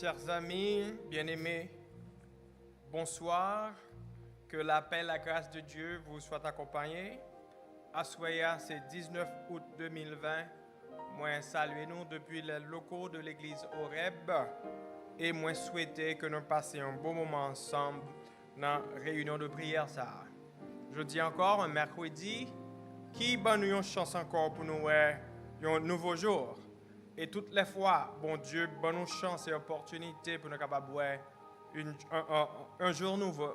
Chers amis, bien-aimés, bonsoir. Que la paix et la grâce de Dieu vous soient accompagnés. Assoya, c'est 19 août 2020. Moi, saluez-nous depuis les locaux de l'église Horeb et moi souhaiter que nous passions un bon moment ensemble dans la réunion de prière. Ça. Je dis encore, un mercredi, qui bat nous une chance encore pour nous un nouveau jour. Et toutes les fois, bon Dieu, bonne nous chance et opportunité pour nous capables un jour nouveau,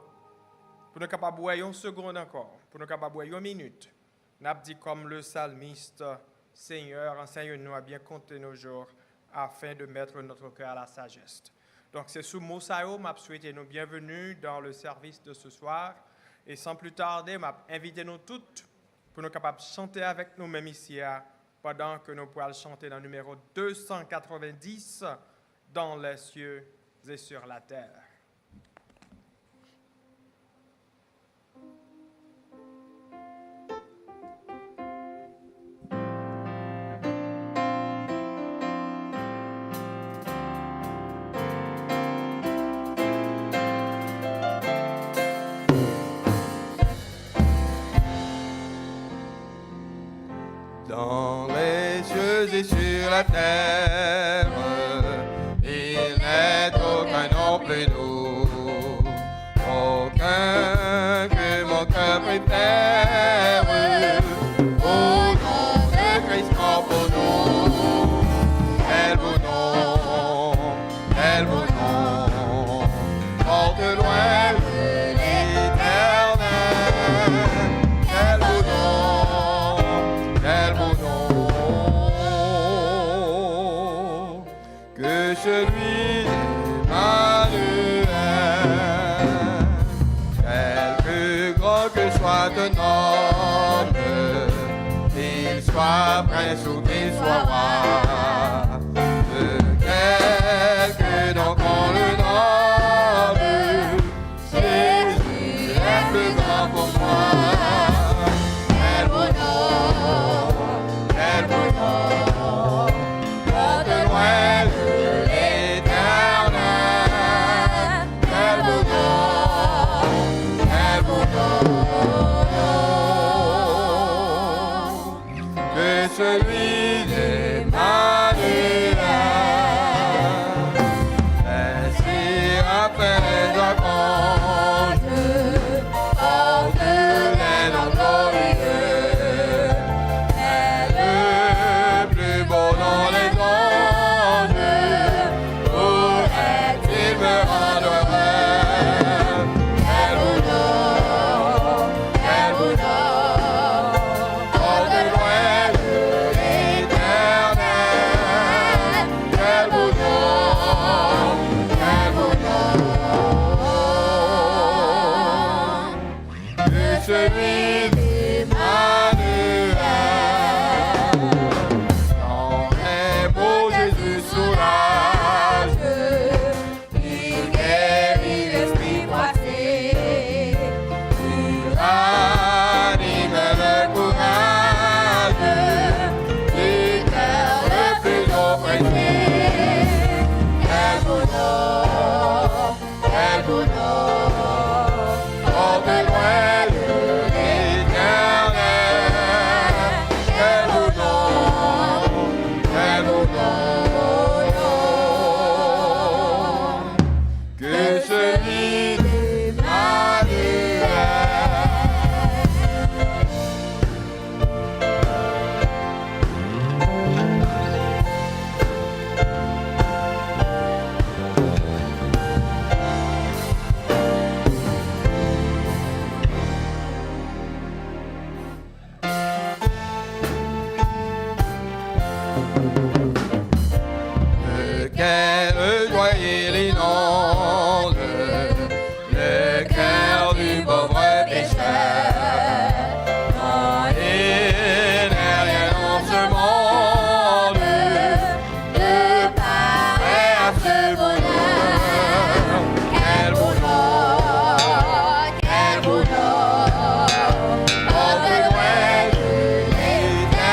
pour nous capables une seconde encore, pour nous capables une minute. Nous avons dit comme le psalmiste, Seigneur, enseigne-nous à bien compter nos jours afin de mettre notre cœur à la sagesse. Donc c'est sous mot Sao, m'a souhaité nous bienvenue dans le service de ce soir. Et sans plus tarder, m'a invité nous toutes pour nous capables de chanter avec nous-mêmes ici pendant que nous pourrons chanter dans le numéro 290 dans les cieux et sur la terre. Dans les cieux et sur la terre, il n'est aucun nom plus doux, aucun que mon cœur préfère. Au nom de Christ pour nous, quel beau nom, quel beau nom, porte loin de l'éternel. Quel beau nom, quel beau nom, que celui d'Emmanuel. Quelque grand que soit ton nom, qu'il soit prince ou qu'il soit roi, de quelque nom qu'on le nomme, Jésus est plus grand pour moi. Quel beau nom, quel beau nom, porte loin de l'éternel. Quel beau nom, quel beau nom, que celui d'Emmanuel. Ainsi après les archanges, porte les noms glorieux. Le plus beau dans les anges, pourrait-il me rendre heureux? Quel beau nom, quel beau nom, porte loin de l'éternel. Quel beau nom, quel beau nom, que celui d'Emmanuel. Dans les mots Jésus soulage, il guérit l'esprit froissé, il ranime le courage du cœur le plus oppressé. Quel beau nom, quel beau nom, porte loin de l'éternel. Quel beau nom, quel beau nom, que celui d'Emmanuel. Quelle joie il inonde le cœur du pauvre pécheur. Quand il n'est rien dans ce monde de pareil à ce bonheur. Quel beau nom, quel beau nom, porte loin de l'éternel.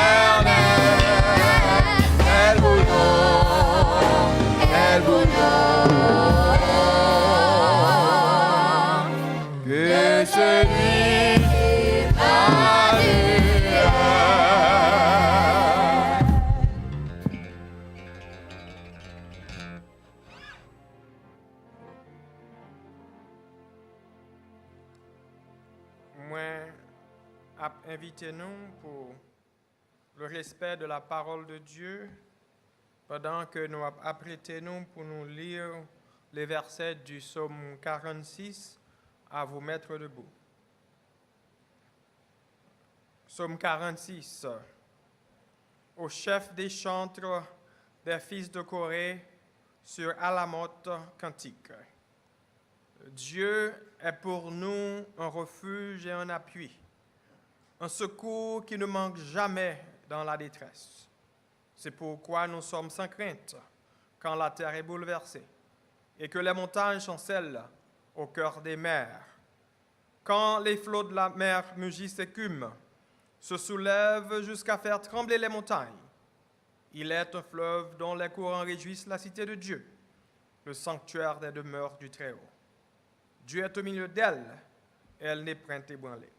invitez-nous pour le respect de la parole de Dieu, pendant que nous apprêtons pour nous lire les versets du psaume 46, à vous mettre debout. Psaume 46. Au chef des chantres des fils de Corée, sur Alamoth cantique. Dieu est pour nous un refuge et un appui, un secours qui ne manque jamais dans la détresse. C'est pourquoi nous sommes sans crainte quand la terre est bouleversée et que les montagnes chancellent au cœur des mers. Quand les flots de la mer mugissent écument, se soulèvent jusqu'à faire trembler les montagnes. Il est un fleuve dont les courants réjouissent la cité de Dieu, le sanctuaire des demeures du Très-Haut. Dieu est au milieu d'elle, et elle n'est point ébranlée.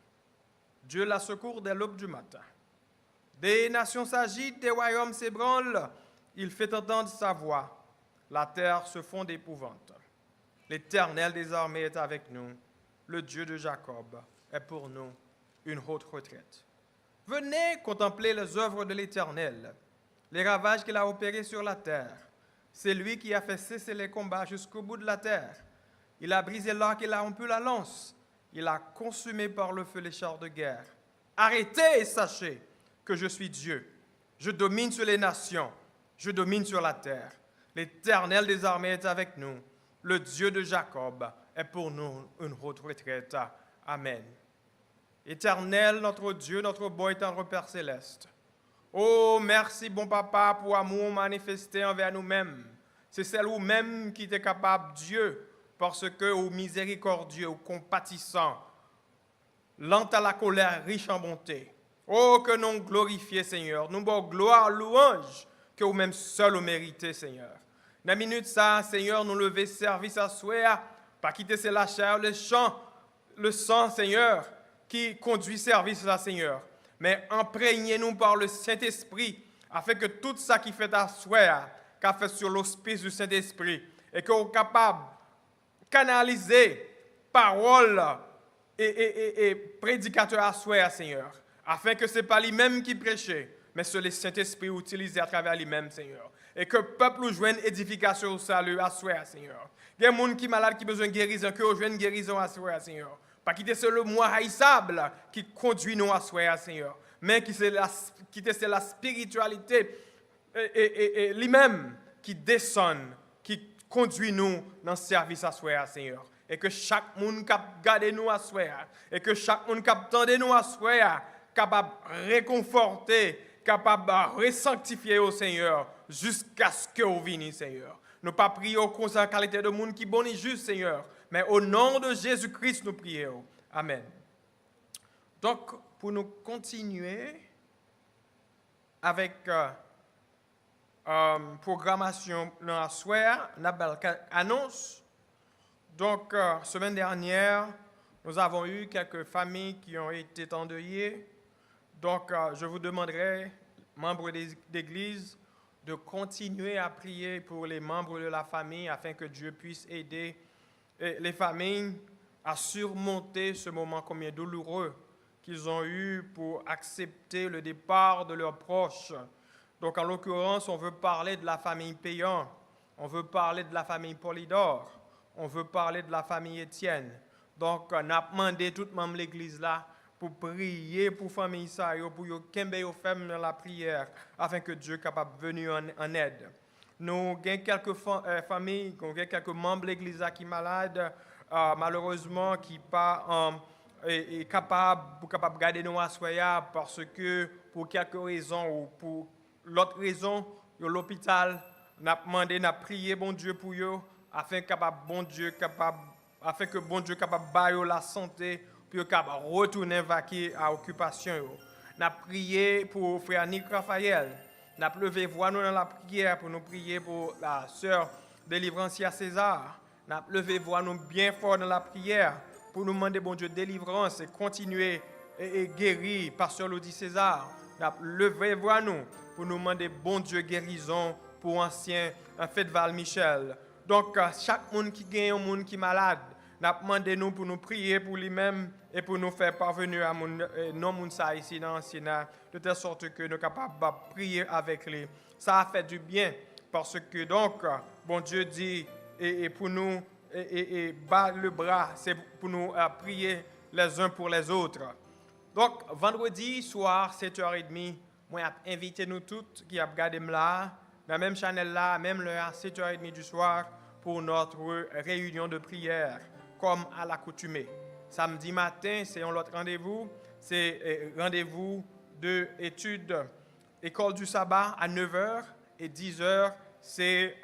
Dieu la secourt dès l'aube du matin. Des nations s'agitent, des royaumes s'ébranlent, il fait entendre sa voix. La terre se fond d'épouvante. L'Éternel des armées est avec nous, le Dieu de Jacob est pour nous une haute retraite. Venez contempler les œuvres de l'Éternel, les ravages qu'il a opérés sur la terre. C'est lui qui a fait cesser les combats jusqu'au bout de la terre. Il a brisé l'arc, il a rompu la lance. Il a consumé par le feu les chars de guerre. Arrêtez et sachez que je suis Dieu. Je domine sur les nations, je domine sur la terre. L'Éternel des armées est avec nous. Le Dieu de Jacob est pour nous une haute retraite. Amen. Éternel, notre Dieu, notre beau et tendre Père céleste. Oh, merci, bon papa, pour l'amour manifesté envers nous-mêmes. C'est celle ou même qui est capable, Dieu, parce que, au miséricordieux, au compatissant, lent à la colère, riche en bonté. Oh, que nous glorifions, Seigneur. Nous bon gloire, louange, que vous-même seul au mérité, Seigneur. Dans la minute ça, Seigneur, nous lever service à souhait, pas quitter la chair, le chant, le sang, Seigneur, qui conduit service là, Seigneur. Mais imprégnez-nous par le Saint-Esprit, afin que tout ça qui fait à souhait, qu'a fait sur l'hospice du Saint-Esprit, et que vous capable de canaliser parole et prédicateur à souhait, Seigneur, afin que ce n'est pas lui-même qui prêchait, mais c'est le Saint-Esprit utilisé à travers lui-même, Seigneur. Et que le peuple joigne édification au salut à souhait, Seigneur. Il y a des gens qui sont malades, qui ont besoin de guérison, que vous joignent guérison à souhait, Seigneur. Pas quitter c'est le moi haïssable qui conduit nous à souhait, Seigneur, mais qui c'est la spiritualité et lui-même qui descend, qui conduit nous dans le service à souhait, Seigneur. Et que chaque monde cap garder nous à souhait, et que chaque monde cap tendre nous à souhait, capable de réconforter, capable de resanctifier au Seigneur jusqu'à ce que vous veniez, Seigneur. Nous pas prier au conseil en qualité de monde qui bon et juste, Seigneur, mais au nom de Jésus-Christ, nous prions. Amen. Donc, pour nous continuer avec programmation dans la soirée, on a annonce. Donc, semaine dernière, nous avons eu quelques familles qui ont été endeuillées. Donc, je vous demanderai, membres d'église, de continuer à prier pour les membres de la famille afin que Dieu puisse aider les familles à surmonter ce moment combien douloureux qu'ils ont eu pour accepter le départ de leurs proches. Donc, en l'occurrence, on veut parler de la famille Payan, on veut parler de la famille Polydore, on veut parler de la famille Étienne. Donc, on a demandé tout le monde de l'église là pour prier pour la famille ça, pour qu'elle fasse dans la prière, afin que Dieu soit capable de venir en aide. Nous avons quelques familles, quelques membres de l'église qui sont malades, malheureusement, qui ne sont pas capables de garder nos assoyas parce que, pour quelques raisons ou pour l'autre raison, l'hôpital, nous avons demandé, nous avons prié bon Dieu pour eux, afin que bon Dieu soit capable de bailler la santé, pour capable de retourner vaquer à l'occupation. Nous avons prié pour frère Nick Raphaël. Nous avons levé voix nous dans la prière pour nous prier pour la sœur Délivrance à César. Nous avons levé voix nous bien fort dans la prière pour nous demander bon Dieu délivrance et continuer et guérir pasteur Lodi César. Nous avons levé voix nous pour nous demander bon Dieu guérison pour ancien Fête Val Michel. Donc chaque monde qui gagne un monde qui est malade, nous avons demandé nous pour nous prier pour lui-même et pour nous faire parvenir à non Mounsa ici dans le Sénat, de telle sorte que nous sommes capables de prier avec lui. Ça a fait du bien parce que donc, bon Dieu dit, et pour nous, et bas le bras, c'est pour nous prier les uns pour les autres. Donc, vendredi soir, 7h30, moi, j'ai invité nous toutes qui ont regardé là, dans la même channel là, même l'heure, 7h30 du soir, pour notre réunion de prière, comme à l'accoutumée. Samedi matin, c'est un autre rendez-vous, c'est rendez-vous d'études, école du sabbat à 9h, et 10h, c'est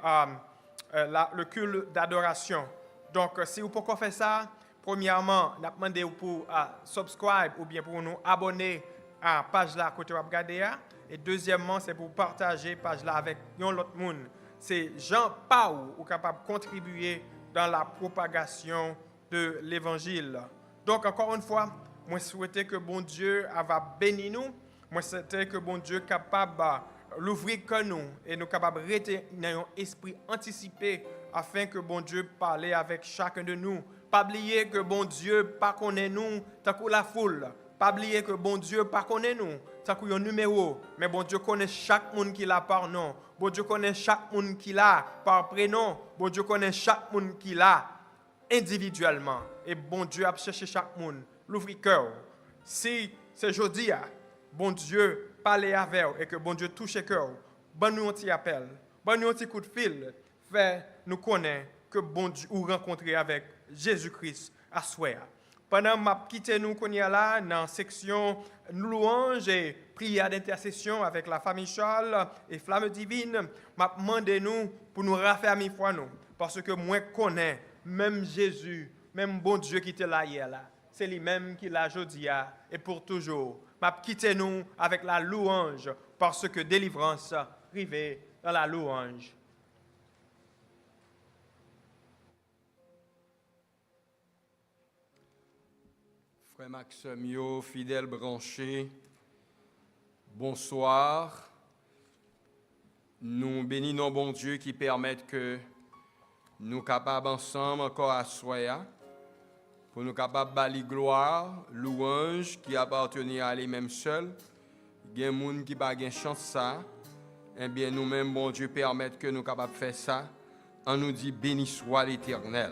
le culte d'adoration. Donc, si vous pouvez faire ça, premièrement, nous demandons pour subscribe ou bien pour nous abonner à la page là côté web regarder. Et deuxièmement, c'est pour partager la page là avec l'autre monde. C'est Jean Paul ou capable de contribuer dans la propagation de l'évangile. Donc, encore une fois, moi souhaite que bon Dieu va bénir nous. Moi souhaite que bon Dieu capable l'ouvrir que nous et nous capables de rester dans un esprit anticipé afin que bon Dieu parle avec chacun de nous. Pas oublier que bon Dieu pas connaît nous tant que la foule. Pas oublier que bon Dieu pas connaît nous tant que un numéro, mais bon Dieu connaît chaque monde qui l'a par nom. Bon Dieu connaît chaque monde qui l'a par prénom. Bon Dieu connaît chaque monde qui l'a individuellement. Et bon Dieu a cherché chaque monde, l'ouvrir cœur. Si c'est aujourd'hui, bon Dieu parle avec vous et que bon Dieu touche le cœur, bon nous un petit appel, bon nous un petit coup de fil, fait nous connaître que bon Dieu ou rencontrer avec Jésus-Christ à soi. Pendant que je quitte nous là dans la section louange et prière d'intercession avec la famille Charles et Flamme Divine, je demande nous pour nous raffermir foi nous. Parce que moi je connais même Jésus, même bon Dieu qui était là hier là. C'est lui-même qui l'a aujourd'hui et pour toujours. Je quitte nous avec la louange parce que délivrance arrive dans la louange. Frère Maximio, fidèle branché, bonsoir. Nous bénissons bon Dieu qui permet que nous capables ensemble encore à soya pour nous capables bali gloire, louange qui appartenait à lui-même seul. Il y a des gens qui n'ont pas chance ça. Eh bien nous-mêmes, bon Dieu, permet que nous capables de faire ça. On nous dit béni soit l'Éternel.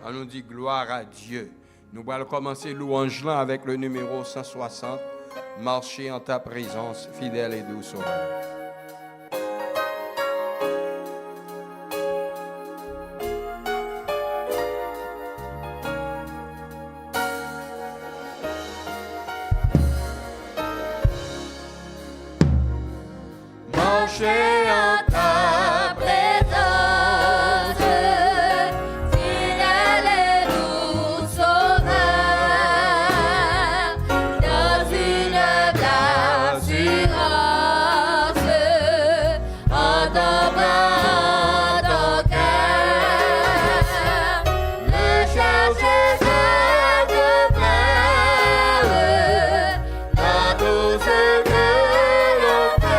On nous dit gloire à Dieu. Nous allons commencer louange là avec le numéro 160. Marcher en ta présence, fidèle et doux sauveur. Marcher en ta présence, fidèle et doux sauveur, dans une assurance, en ton bras, ton cœur, ne cherchez pas de fleurs, dans tout ce que l'on fait.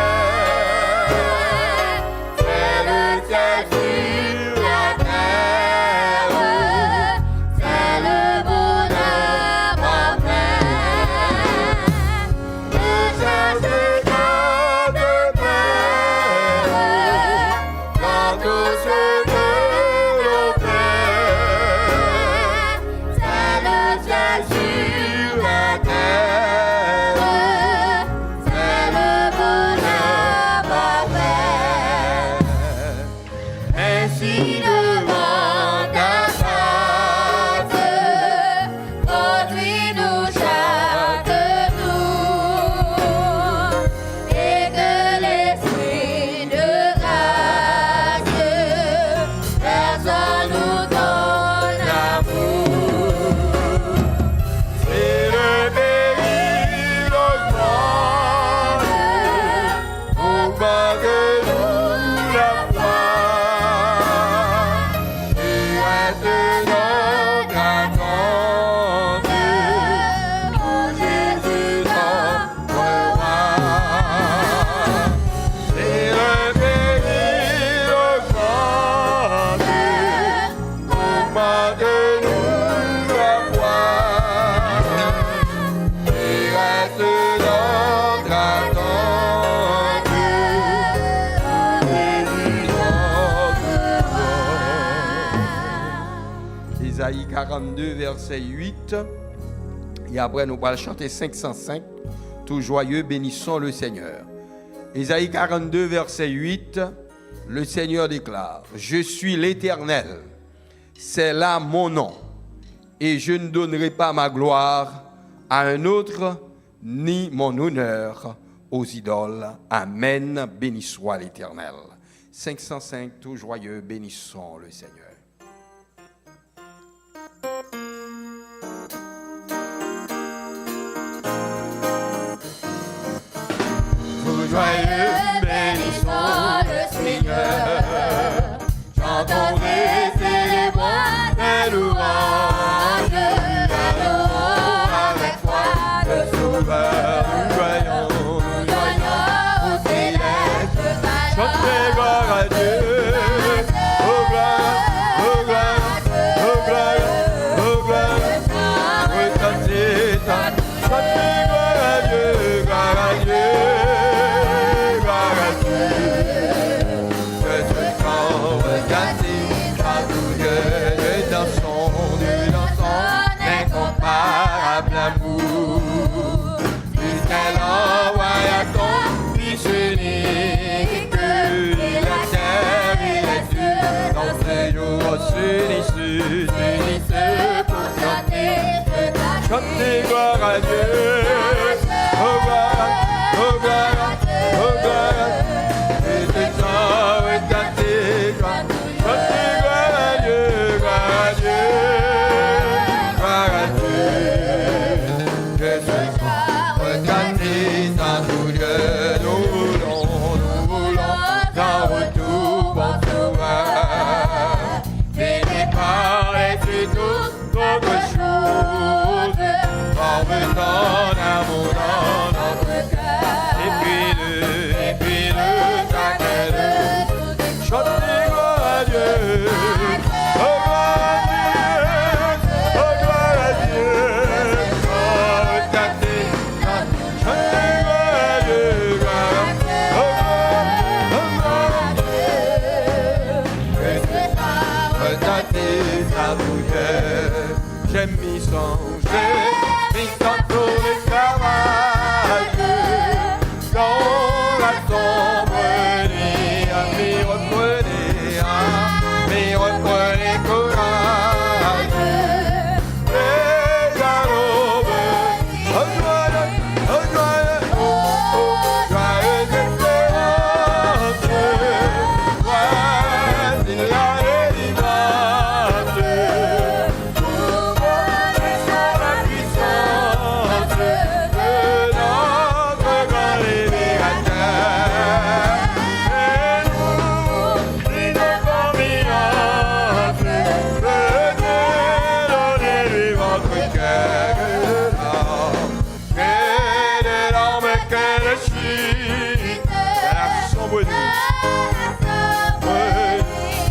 Ésaïe 42, verset 8. Et après, nous allons chanter 505. Tout joyeux, bénissons le Seigneur. Ésaïe 42, verset 8. Le Seigneur déclare, je suis l'Éternel, c'est là mon nom, et je ne donnerai pas ma gloire à un autre, ni mon honneur aux idoles. Amen, béni soit l'Éternel. 505, tout joyeux, bénissons le Seigneur. Tout joyeux, bénissons le Seigneur. J'entendrai célébrer tes louanges. Allons avec foi, le Sauveur, nous voyons au céleste. Chantez gloire à Dieu. Oh gloire, oh gloire, oh gloire, oh gloire. Retentez, chantez gloire à Dieu, gloire à Dieu. Incomparable amour, puisqu'elle envoya ton Fils unique, et la terre et les cieux, dans ce jour s'unissent pour chanter gloire à Dieu. Oh gloire, oh gloire, oh gloire, et tes gens regardez, chantez gloire à Dieu, gloire à Dieu. J'aime m'y songer, m'y tantôt l'esclavage, dans la sombre nuit, m'y reprenez courage, et à l'aube, oh joyeux, joyeuse espérance, voici la délivrance.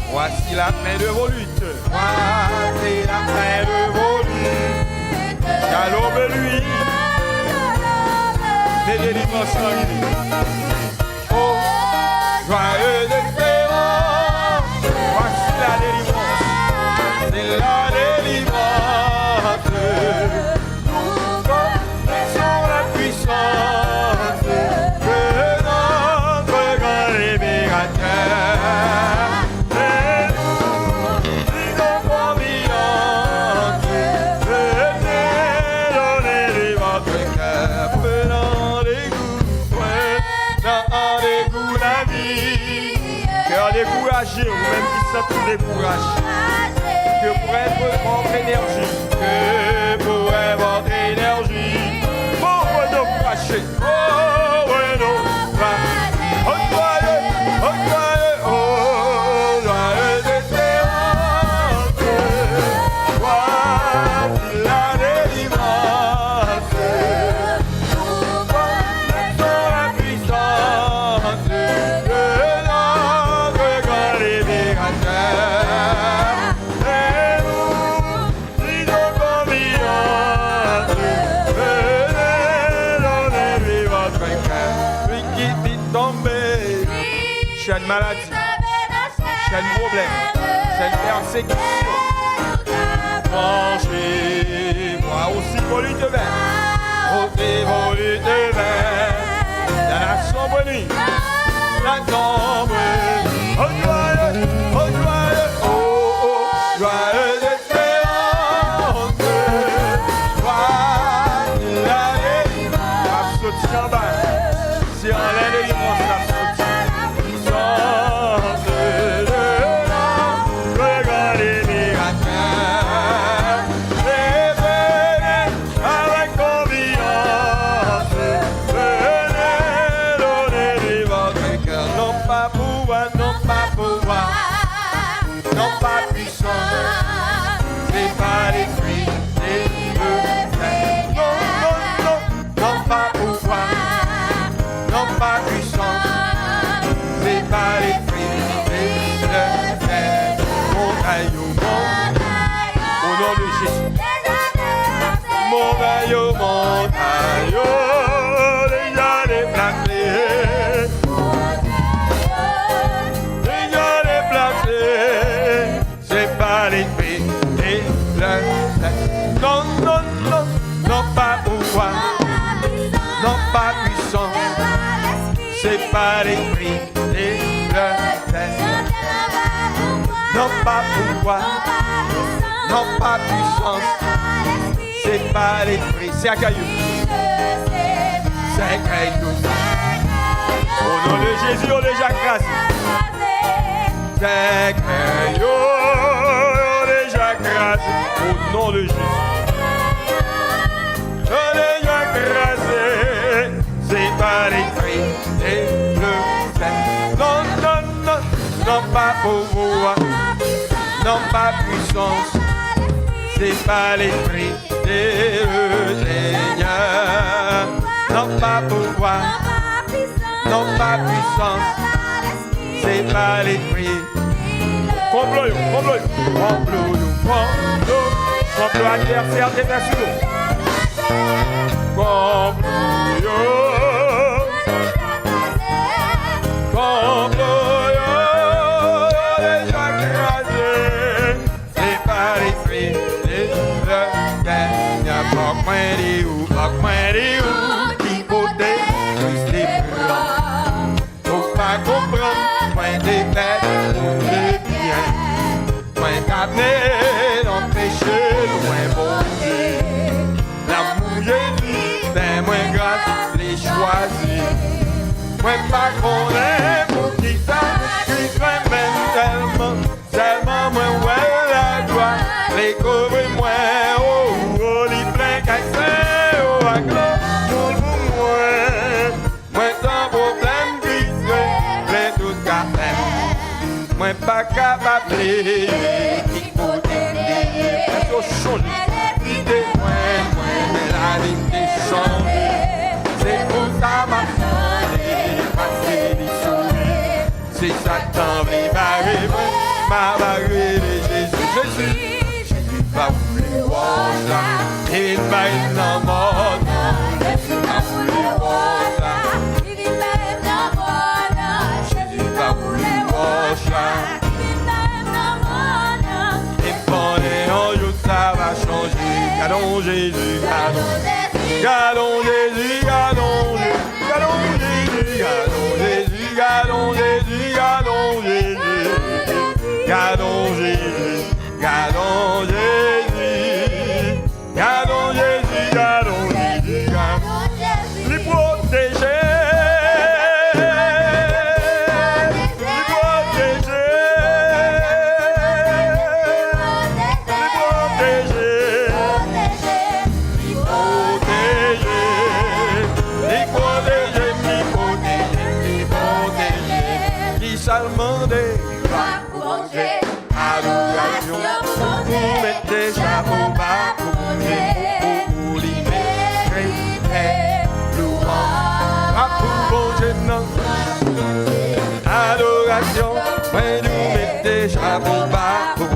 Voici la fin de vos luttes. Voici la fin de vos luttes. Qu'à l'aube lui, des délivrances arrivent. Oh, joyeuse espérance. Voici la délivrance. C'est la délivrance. Nous connaissons la puissance de notre grand libérateur. Découragé, ou même qui sont tout découragés, que pourrait être votre énergie, que pourrait votre énergie, oh ouais non, cracher, oh ouais non, oh joyeux, oh joyeuse espérance, voici la délivrance, nous connaissons la puissance de notre grand libérateur, et nous disons confiance, venez donner votre cœur, lui qui dit tomber, chaîne maladie, chaîne problème, chaîne persécution, tranché, moi aussi volu de vin, aussi volu de vin, dans la sombre nuit, la sombre nuit, oh joyeux, oh, joyeux espérance, joyeux la délivrance, la sauté en bas, si en la délivrance, la sauté. Montagne, déjà déplacé, c'est pas l'esprit et le non, non, non, non pas pouvoir, non pas puissance, c'est pas l'esprit et le non pas pouvoir, non pas puissance. C'est pas l'esprit, c'est un caillou. C'est un caillou. Au nom de Jésus, on déjà grâce. C'est un caillou, on déjà grâce. Au nom de Jésus. On déjà grâce. C'est pas l'esprit et le fait. Non, non, non, non pas pouvoir, non pas puissance. C'est pas l'esprit de Seigneur, non pas pouvoir, non pas puissance, c'est pas l'esprit. Complot, complot, complot, complot, complot adversaire des nations. Complot, complot, déjà crasé, c'est pas l'esprit. Qui côté, faut pas comprendre, point des bêtes, pour le bien, point d'amener, d'empêcher, loin beauté. L'amour Jésus, ben moins grâce, les choisis. Moins pas qu'on aime, pour qui ça, qui craint même tellement, tellement moins ouais la gloire, les couvre moins, oh, les pleins qu'accès, oh, à gloire, tout le monde, moins sans problème, vite, plein tout café, moins pas capable, qui faut t'aider, faut changer, l'idée, moins, mais la vie est changée, c'est pour ça ma changé, passer les sourires, c'est Satan, m'a barré de Jésus, Jésus. Va vouloir là, il va être en mode. Jésus va vouloir là, il va être en mode. Jésus va vouloir là, il va être en mode. Et pendant un jour ça va changer. Gardons Jésus, gardons Jésus, gardons Jésus, gardons Jésus, gardons Jésus, gardons Jésus, gardons Jésus, gardons Jésus, gardons Jésus, gardons Jésus, gardons Jésus, les protéger, les protéger, les protéger, les protéger, les protéger, les protéger, les protéger, qui s'allemandent, adoration, vous mettez chapeau bas, vous libérez, louange, à tout bon gênant. Adoration, vous mettez chapeau bas, vous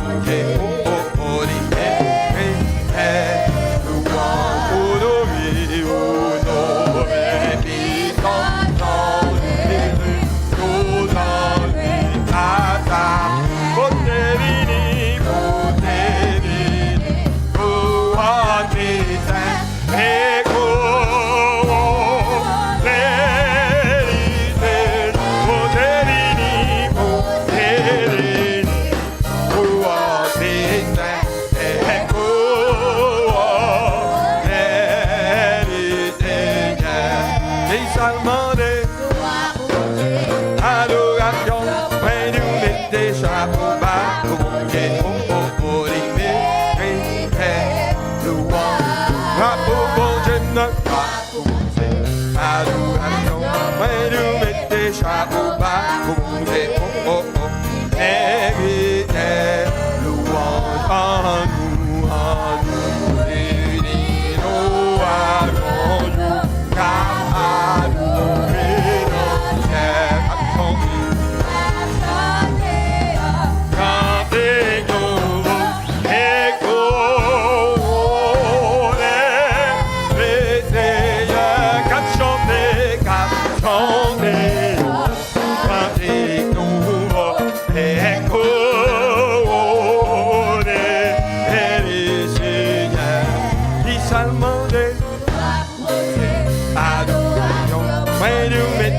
libérez, louange, honoré, honoré, puissant, Jésus, nous en à ta.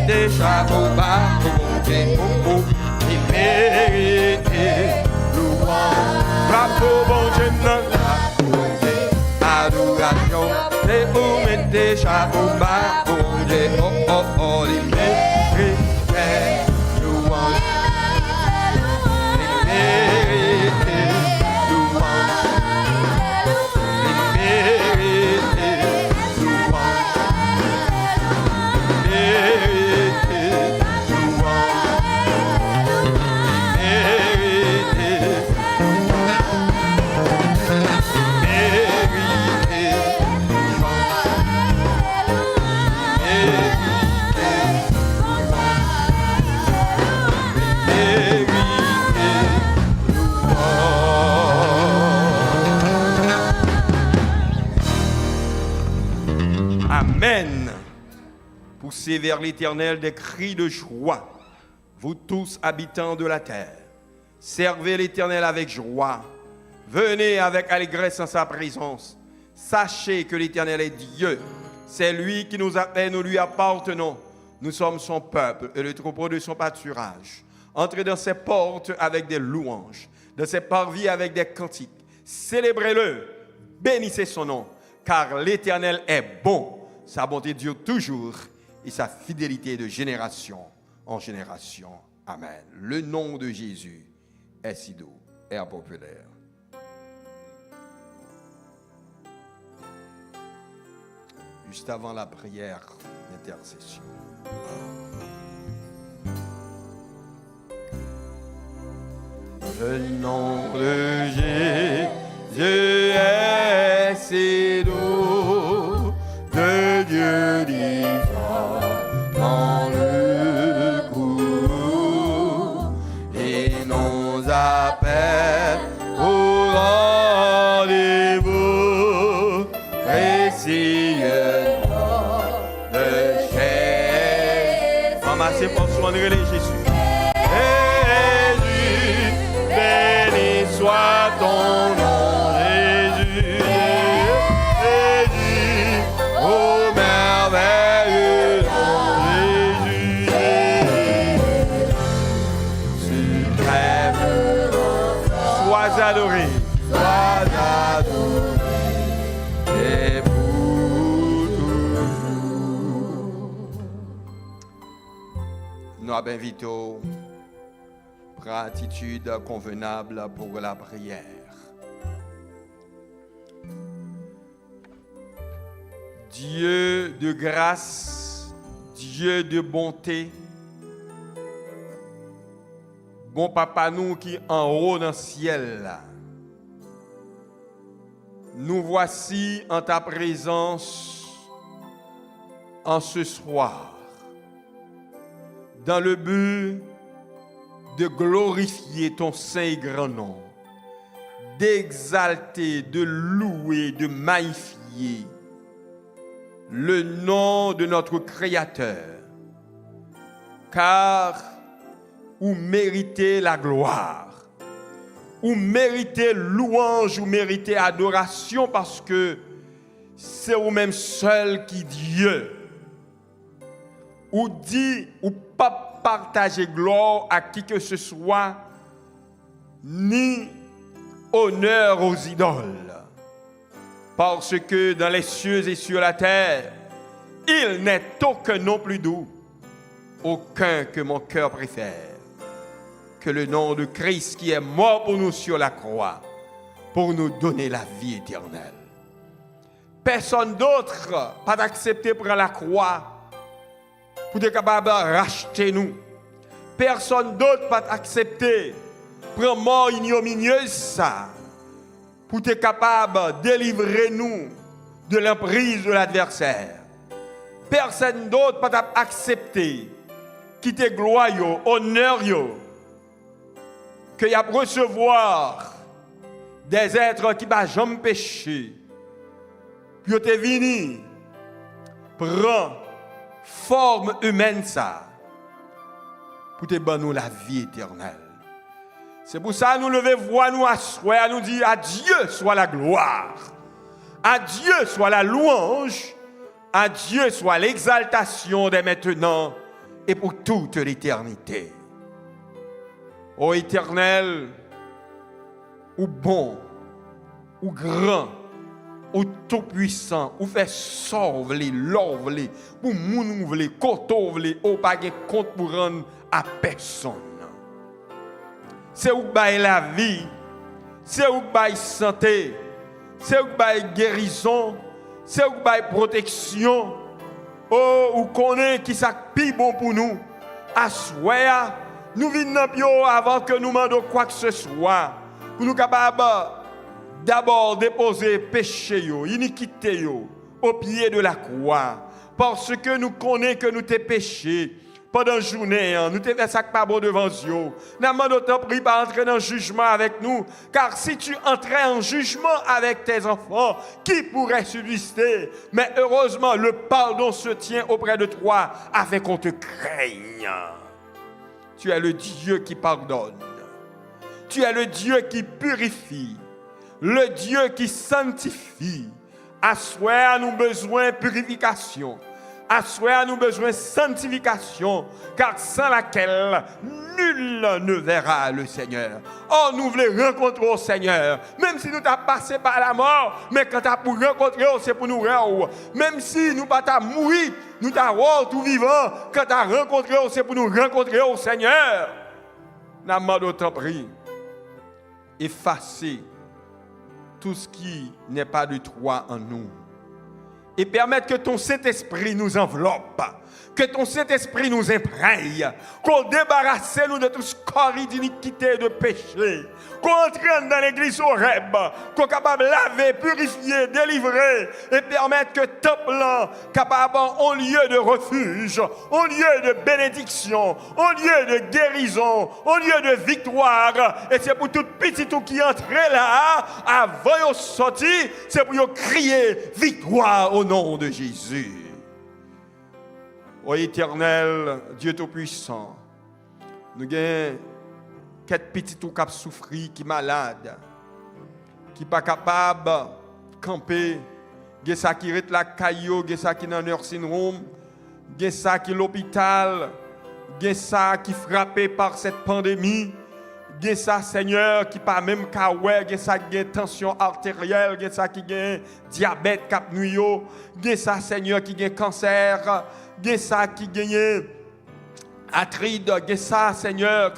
mettez chapeau bas, bon Dieu, oh, il mérite louange. Bravo, bon Dieu, non, bon Dieu, adoration. Et vous mettez chapeau bas, bon Dieu, oh, oh, oh, il mérite louange. Il mérite louange. Il mérite louange. Amen. Poussez vers l'Éternel des cris de joie, vous tous habitants de la terre. Servez l'Éternel avec joie. Venez avec allégresse en sa présence. Sachez que l'Éternel est Dieu. C'est lui qui nous appelle, nous lui appartenons. Nous sommes son peuple et le troupeau de son pâturage. Entrez dans ses portes avec des louanges, dans ses parvis avec des cantiques. Célébrez-le, bénissez son nom, car l'Éternel est bon. Sa bonté dure toujours et sa fidélité de génération en génération. Amen. Le nom de Jésus est si doux et populaire. Juste avant la prière d'intercession. Le nom de Jésus est si doux, de Dieu divin dans le cou, et nous appelle au rendez-vous, précieux de chair. Ramassez pour soigner les Jésus. Jésus, béni soit ton nom. Adoré, sois adoré, et pour toujours. Nous invitons pour attitude convenable pour la prière. Dieu de grâce, Dieu de bonté, bon papa nous qui en haut dans le ciel, nous voici en ta présence en ce soir, dans le but de glorifier ton saint et grand nom, d'exalter, de louer, de magnifier le nom de notre Créateur, car ou méritez la gloire, ou méritez louange, ou méritez adoration, parce que c'est vous-même seul qui Dieu. Ou dit, ou pas partager gloire à qui que ce soit, ni honneur aux idoles. Parce que dans les cieux et sur la terre, il n'est aucun nom plus doux, aucun que mon cœur préfère, que le nom de Christ qui est mort pour nous sur la croix, pour nous donner la vie éternelle. Personne d'autre pas accepté pour la croix, pour être capable de racheter nous. Personne d'autre pas accepté pour mort ignominieuse ça, pour être capable de délivrer nous de l'emprise de l'adversaire. Personne d'autre pas accepté quitter gloire, honneur, que y a recevoir des êtres qui n'ont jamais péché, puis te vini prend forme humaine ça pour te donner nous la vie éternelle. C'est pour ça que nous levons voix nous à nous dire à Dieu soit la gloire, à Dieu soit la louange, à Dieu soit l'exaltation dès maintenant et pour toute l'éternité. Ô Éternel, ou bon, ou grand, ou tout-puissant, ou fait sauver, l'ouvler, pour moun ouvler, côté ouvler, ou pas de compte pour rendre à personne. C'est où bail la vie, c'est où bail santé, c'est où bail guérison, c'est où bail protection. Oh, ou connaît qui ça pi bon pour nous. Assoya, nous venons avant que nous demandions quoi que ce soit, pour nous capables d'abord déposer péché, iniquité au pied de la croix. Parce que nous connaissons que nous t'es péché. Pendant la journée, nous t'es fait ça pas bon devant Dieu. Nous demandons ton prix pas entrer dans le jugement avec nous. Car si tu entrais en jugement avec tes enfants, qui pourrait subsister? Mais heureusement, le pardon se tient auprès de toi afin qu'on te craigne. Tu es le Dieu qui pardonne. Tu es le Dieu qui purifie. Le Dieu qui sanctifie. À soi, nous besoin de purification. À soi, nous besoin de sanctification. Car sans laquelle, nul ne verra le Seigneur. Oh, nous voulons rencontrer le Seigneur. Même si nous t'avons passé par la mort, mais quand tu as pour rencontrer, c'est pour nous rendre. Même si nous pas mourir, nous t'avons tout vivant. Quand tu as rencontré, c'est pour nous rencontrer au Seigneur. Nous demandons ton prix. Effacer tout ce qui n'est pas de toi en nous. Et permettre que ton Saint-Esprit nous enveloppe, que ton Saint-Esprit nous imprègne, qu'on débarrasse nous de tout ce corps d'iniquité et de péché, qu'on entraîne dans l'église au rêve, qu'on est capable de laver, purifier, délivrer, et permettre que temple capable en lieu de refuge, en lieu de bénédiction, en lieu de guérison, en lieu de victoire. Et c'est pour tout petit tout qui entre là, avant de sortir, c'est pour crier victoire au nom de Jésus. Ô Éternel, Dieu Tout-Puissant, nous avons quelques petits tout qui souffrent, qui sont malades, qui ne sont pas capables de camper, qui sont qui sont la caillou, qui sont qui dans le nursing home, qui sont qui l'hôpital, qui sont qui frappés par cette pandémie, qui sont Seigneur qui pas même kawè, qui sont qui tension artérielle, qui sont qui diabète cap nuyo, qui sont Seigneur qui cancer. Gen ça qui gagne arthrite, gen ça Seigneur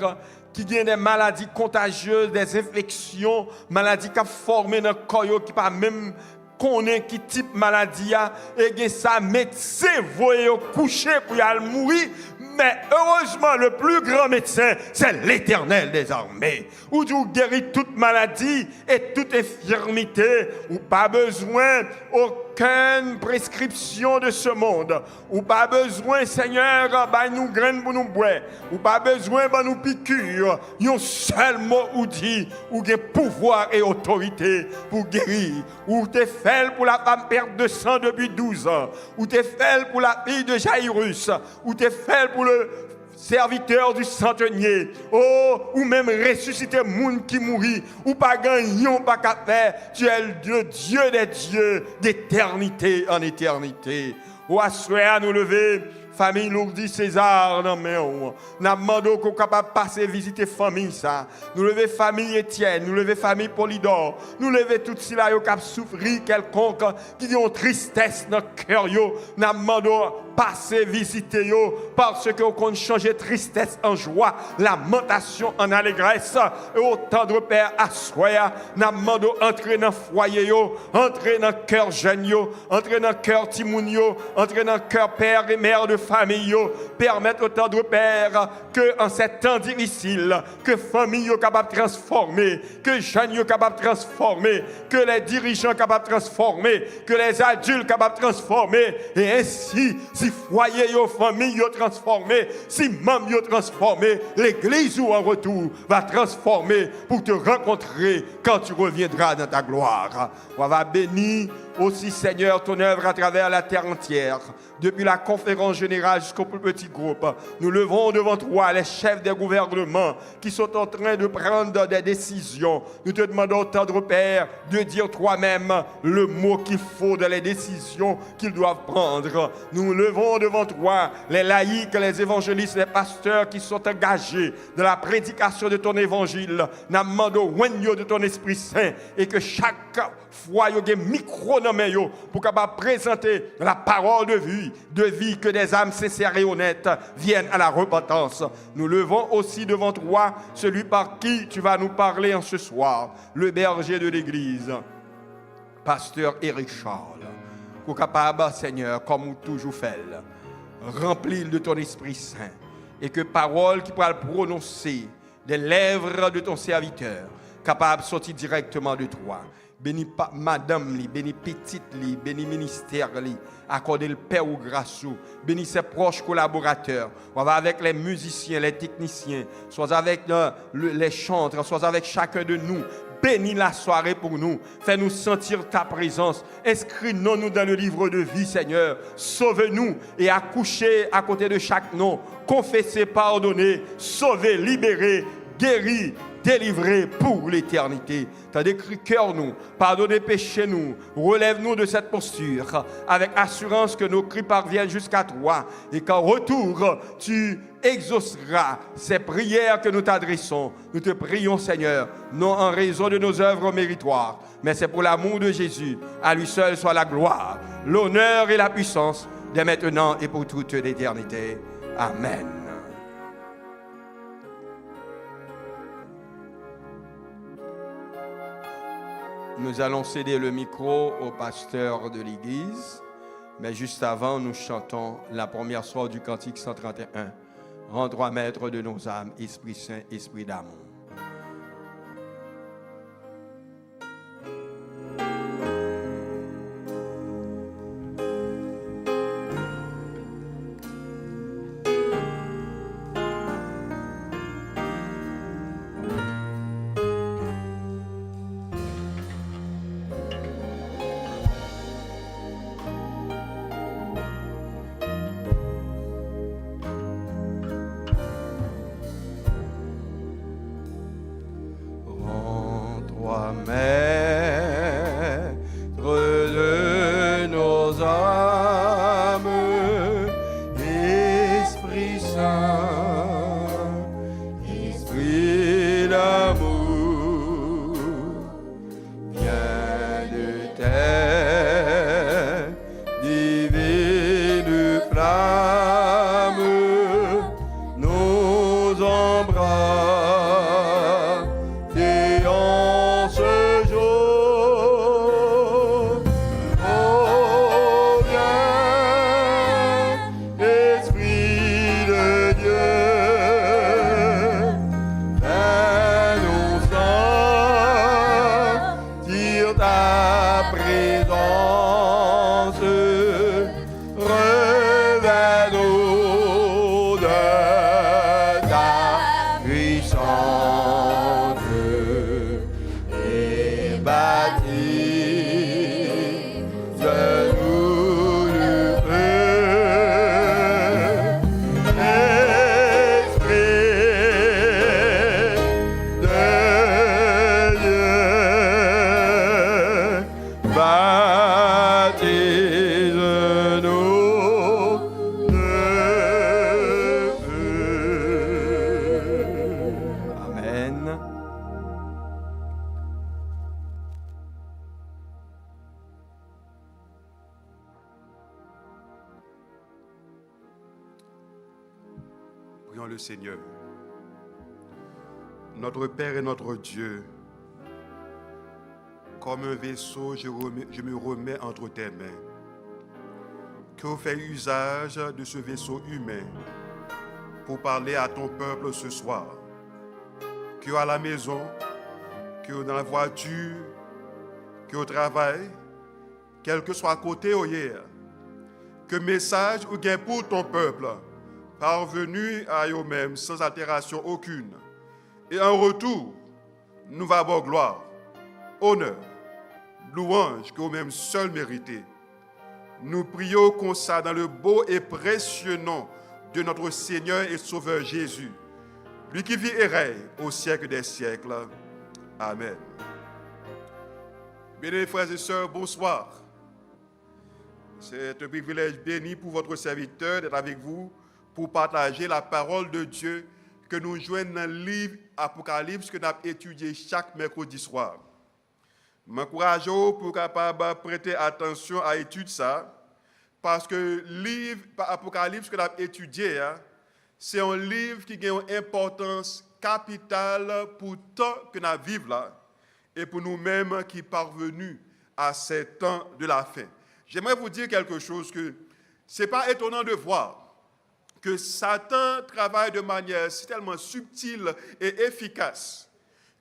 qui gagne des maladies contagieuses, des infections, maladies qui formées dans le corps qui pas même connaît qui type maladie et gen ça médecin voye coucher pour y mourir. Mais heureusement, le plus grand médecin, c'est l'Éternel des armées. Où tu guéris toute maladie et toute infirmité. Ou pas besoin aucune prescription de ce monde. Ou pas besoin, Seigneur, bah nous graines pour nous boire. Ou pas besoin, bah nous piqûres. Un seul mot ou dit, ou des pouvoir et autorité pour guérir. Ou t'es fait pour la femme perte de sang depuis 12 ans. Ou t'es fait pour la fille de Jairus. Ou t'es fait pour le serviteur du centenier, oh, ou même ressusciter moun qui mourit, ou pas gagnon, pas qu'à faire, tu es le Dieu des dieux, d'éternité en éternité. Ou à souhait nous lever, famille Lourdi César, non mais on a demandé qu'on soit capable de passer visiter famille ça. Nous lever famille Étienne, nous lever famille Polydore, nous lever tout cela qui a souffert quelconque, qui ont tristesse dans le cœur, nous demandé passer visiter yo parce que on changer tristesse en joie, lamentation en allégresse. Et autant de père à soya, n'a demandé entrer dans foyer yo, entrer dans cœur jeune yo, entrer dans cœur timoun yo, entrer dans cœur père et mère de famille yo, permettre autant de père que en ces temps difficiles, que famille yo capable de transformer, que jeunes yo capable de transformer, que les dirigeants capables de transformer, que les adultes capables de transformer, et ainsi si foyer yo famille yo transformé, si membres yo transformé, l'église ou en retour va transformer pour te rencontrer quand tu reviendras dans ta gloire. On va bénir aussi, Seigneur, ton œuvre à travers la terre entière. Depuis la conférence générale jusqu'au plus petit groupe, nous levons devant toi les chefs des gouvernements qui sont en train de prendre des décisions. Nous te demandons, tendre Père, de dire toi-même le mot qu'il faut dans les décisions qu'ils doivent prendre. Nous levons devant toi les laïcs, les évangélistes, les pasteurs qui sont engagés dans la prédication de ton évangile. Nous demandons de ton Esprit Saint et que chaque fois, il y a un micro dans mes mains pour capable présenter la parole de vie, que des âmes sincères et honnêtes viennent à la repentance. Nous levons aussi devant toi celui par qui tu vas nous parler en ce soir, le berger de l'Église, pasteur Éric Charles. Pour capable, Seigneur, comme nous toujours fait, remplir de ton Esprit Saint et que parole qui pourra prononcer des lèvres de ton serviteur capable de sortir directement de toi. Bénis madame, bénis petite, bénis ministère, accordez le Père ou grâce, bénis ses proches collaborateurs, avec les musiciens, les techniciens, soit avec les chantres, soit avec chacun de nous. Bénis la soirée pour nous, fais-nous sentir ta présence, inscris-nous dans le livre de vie, Seigneur, sauve-nous et accouchez à côté de chaque nom, confessez, pardonnez, sauvez, libérez, guéris, délivrés pour l'éternité. Tu as décrit cœur nous, pardonnez péché nous, relève-nous de cette posture avec assurance que nos cris parviennent jusqu'à toi et qu'en retour, tu exauceras ces prières que nous t'adressons. Nous te prions, Seigneur, non en raison de nos œuvres méritoires, mais c'est pour l'amour de Jésus. À lui seul soit la gloire, l'honneur et la puissance, dès maintenant et pour toute l'éternité. Amen. Nous allons céder le micro au pasteur de l'Église, mais juste avant, nous chantons la première soirée du cantique 131. Rends-toi maître de nos âmes, Esprit Saint, Esprit d'amour. Prions le Seigneur. Notre Père et notre Dieu, comme un vaisseau, je me remets entre tes mains. Que vous faites usage de ce vaisseau humain pour parler à ton peuple ce soir. Que à la maison, que dans la voiture, que au travail, quel que soit à côté ou hier, que message ou gain pour ton peuple parvenu à eux-mêmes sans altération aucune. Et en retour, nous va avoir gloire, honneur, louange que vous-même seul méritez. Nous prions comme ça dans le beau et précieux nom de notre Seigneur et Sauveur Jésus, lui qui vit et règne au siècle des siècles. Amen. Bien, frères et sœurs, bonsoir. C'est un privilège béni pour votre serviteur d'être avec vous pour partager la parole de Dieu que nous joignons dans le livre Apocalypse que nous avons étudié chaque mercredi soir. Je m'encourage pour capable prêter attention à l'étude ça, parce que le livre Apocalypse que nous avons étudié, c'est un livre qui a une importance capitale pour le temps que nous vivons là et pour nous-mêmes qui parvenus à ces temps de la fin. J'aimerais vous dire quelque chose que ce n'est pas étonnant de voir que Satan travaille de manière si tellement subtile et efficace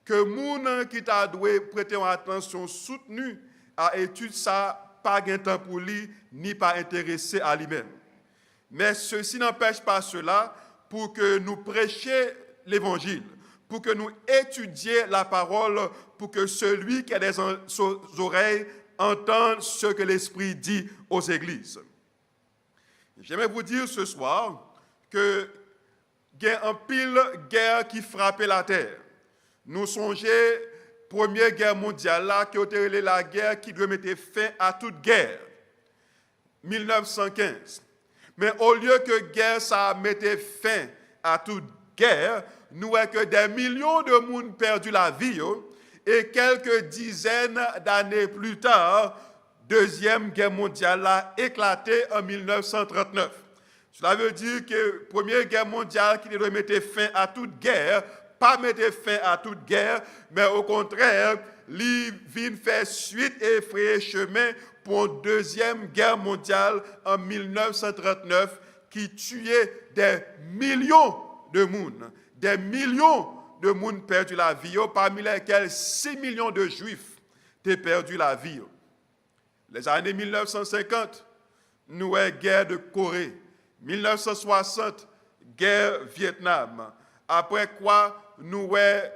que les gens qui t'a dû prêter une attention soutenue à l'étude ça, pas de temps pour lui, ni pas intéressé à lui-même. Mais ceci n'empêche pas cela pour que nous prêchions l'évangile, pour que nous étudions la parole, pour que celui qui a des oreilles entende ce que l'Esprit dit aux églises. J'aimerais vous dire ce soir que il y a un pile guerre qui frappait la terre. Nous songeons Première Guerre mondiale là, qui a été la guerre qui devait mettre fin à toute guerre, 1915. Mais au lieu que guerre ça mettait fin à toute guerre, nous voyons que des millions de monde perdu la vie et quelques dizaines d'années plus tard, Deuxième Guerre mondiale a éclaté en 1939. Cela veut dire que Première Guerre mondiale qui devait mettre fin à toute guerre, pas mettre fin à toute guerre, mais au contraire, il vient faire suite et frayer chemin pour une Deuxième Guerre mondiale en 1939 qui tuait des millions de monde, des millions de monde perdu la vie, parmi lesquels 6 millions de Juifs ont perdu la vie. Les années 1950, nous avons guerre de Corée. 1960, guerre Vietnam. Après quoi, nous avons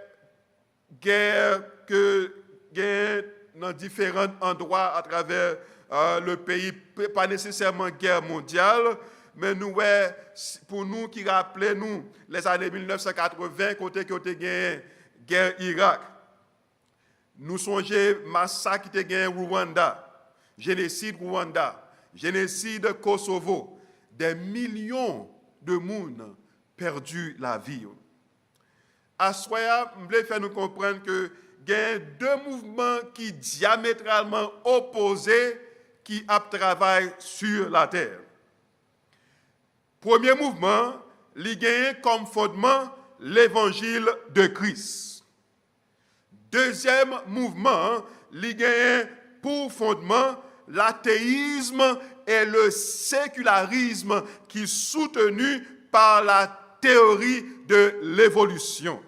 guerre dans différents endroits à travers le pays, pas nécessairement guerre mondiale, mais nous, pour nous qui rappelons nous les années 1980, côté qui a gagné guerre Irak, nous songeons massacre qui a gagné Rwanda, génocide Rwanda, génocide Kosovo, des millions de monde perdu la vie. À Soya, je voulais faire nous comprendre que il y a deux mouvements qui diamétralement opposés qui travaillent sur la terre. Premier mouvement, il gagne comme fondement l'évangile de Christ. Deuxième mouvement, il gagne pour fondement l'athéisme et le sécularisme qui est soutenu par la théorie de l'évolution.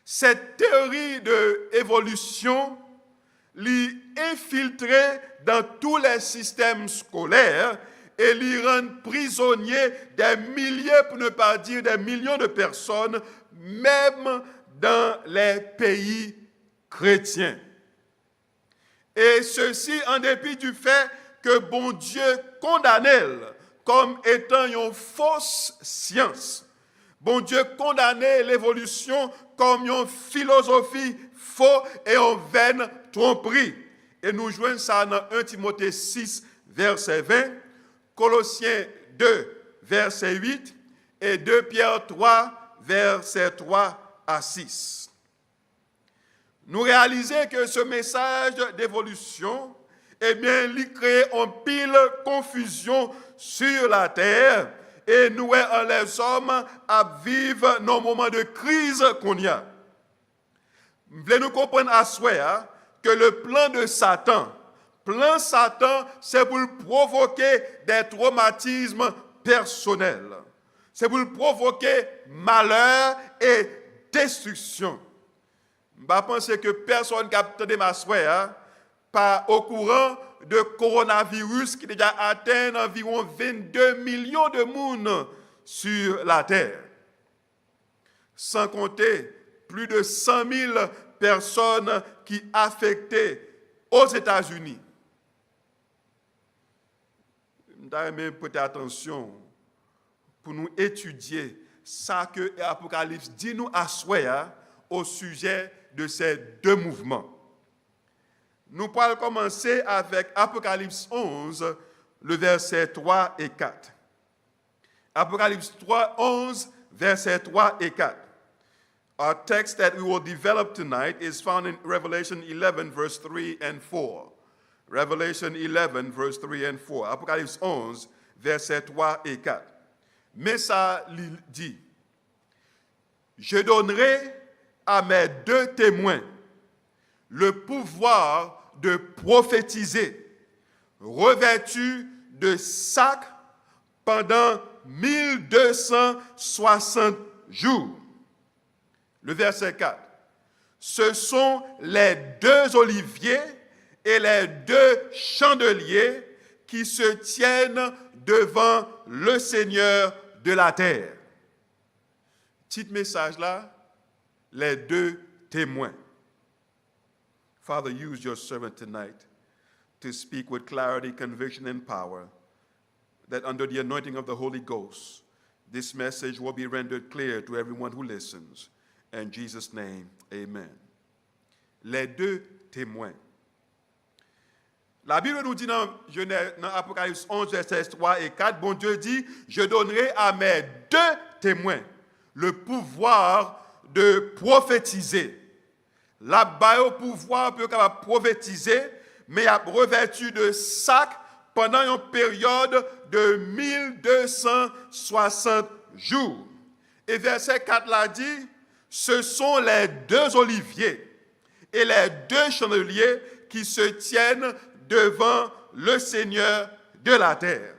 Cette théorie de l'évolution l'est infiltrée dans tous les systèmes scolaires et l'y rend prisonnier des milliers, pour ne pas dire des millions de personnes, même dans les pays chrétiens. Et ceci en dépit du fait que bon Dieu condamnait comme étant une fausse science. Bon Dieu condamnait l'évolution comme une philosophie fausse et en vaine tromperie. Et nous jouons ça dans 1 Timothée 6, verset 20, Colossiens 2, verset 8 et 2 Pierre 3, verset 3 à 6. Nous réalisons que ce message d'évolution, eh bien, il crée une pile confusion sur la terre et nous, les hommes, à vivre nos moments de crise qu'on y a. Vous voulez nous comprendre à soi que le plan de Satan, c'est pour provoquer des traumatismes personnels. C'est pour provoquer malheur et destruction. Je pense que personne qui a entendu ma soeur pas au courant de coronavirus qui déjà atteint environ 22 millions de monde sur la terre. Sans compter plus de 100 000 personnes qui affectées aux États-Unis. Nous avons prêter attention pour nous étudier ça que l'Apocalypse dit nous à soi au sujet de ces deux mouvements. Nous allons commencer avec Apocalypse 11, le verset 3 et 4. Apocalypse 11, versets 3 et 4. Our text that we will develop tonight is found in Revelation 11, verse 3 and 4. Revelation 11, verse 3 and 4. Apocalypse 11, versets 3 et 4. Mais ça dit, je donnerai à mes deux témoins le pouvoir de prophétiser, revêtus de sacs pendant 1260 jours. Le verset 4. Ce sont les deux oliviers et les deux chandeliers qui se tiennent devant le Seigneur de la terre. Petit message là, les deux témoins. Father, use your servant tonight to speak with clarity, conviction, and power, that under the anointing of the Holy Ghost, this message will be rendered clear to everyone who listens. In Jesus' name, amen. Les deux témoins. La Bible nous dit dans Apocalypse 11, versets 3 et 4, bon Dieu dit, je donnerai à mes deux témoins le pouvoir de prophétiser. La Bible au pouvoir peut prophétiser, mais il a revêtu de sac pendant une période de 1260 jours. Et verset 4 l'a dit, ce sont les deux oliviers et les deux chandeliers qui se tiennent devant le Seigneur de la terre.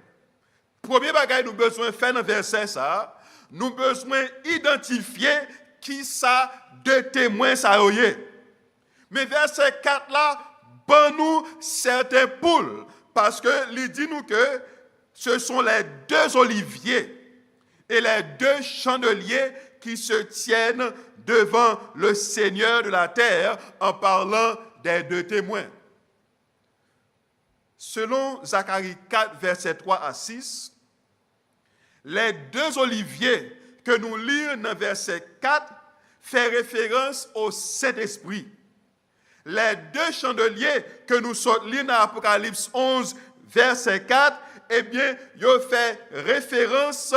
Premier bagage nous besoin faire dans verset ça, nous besoin identifier qui ça deux témoins ça y est. Mais verset 4 là, ban nous certains poules parce que il dit nous que ce sont les deux oliviers et les deux chandeliers qui se tiennent devant le Seigneur de la terre en parlant des deux témoins. Selon Zacharie 4, versets 3 à 6, les deux oliviers que nous lisons dans verset 4 font référence au Saint-Esprit. Les deux chandeliers que nous lisons dans Apocalypse 11, verset 4, eh bien, ils font référence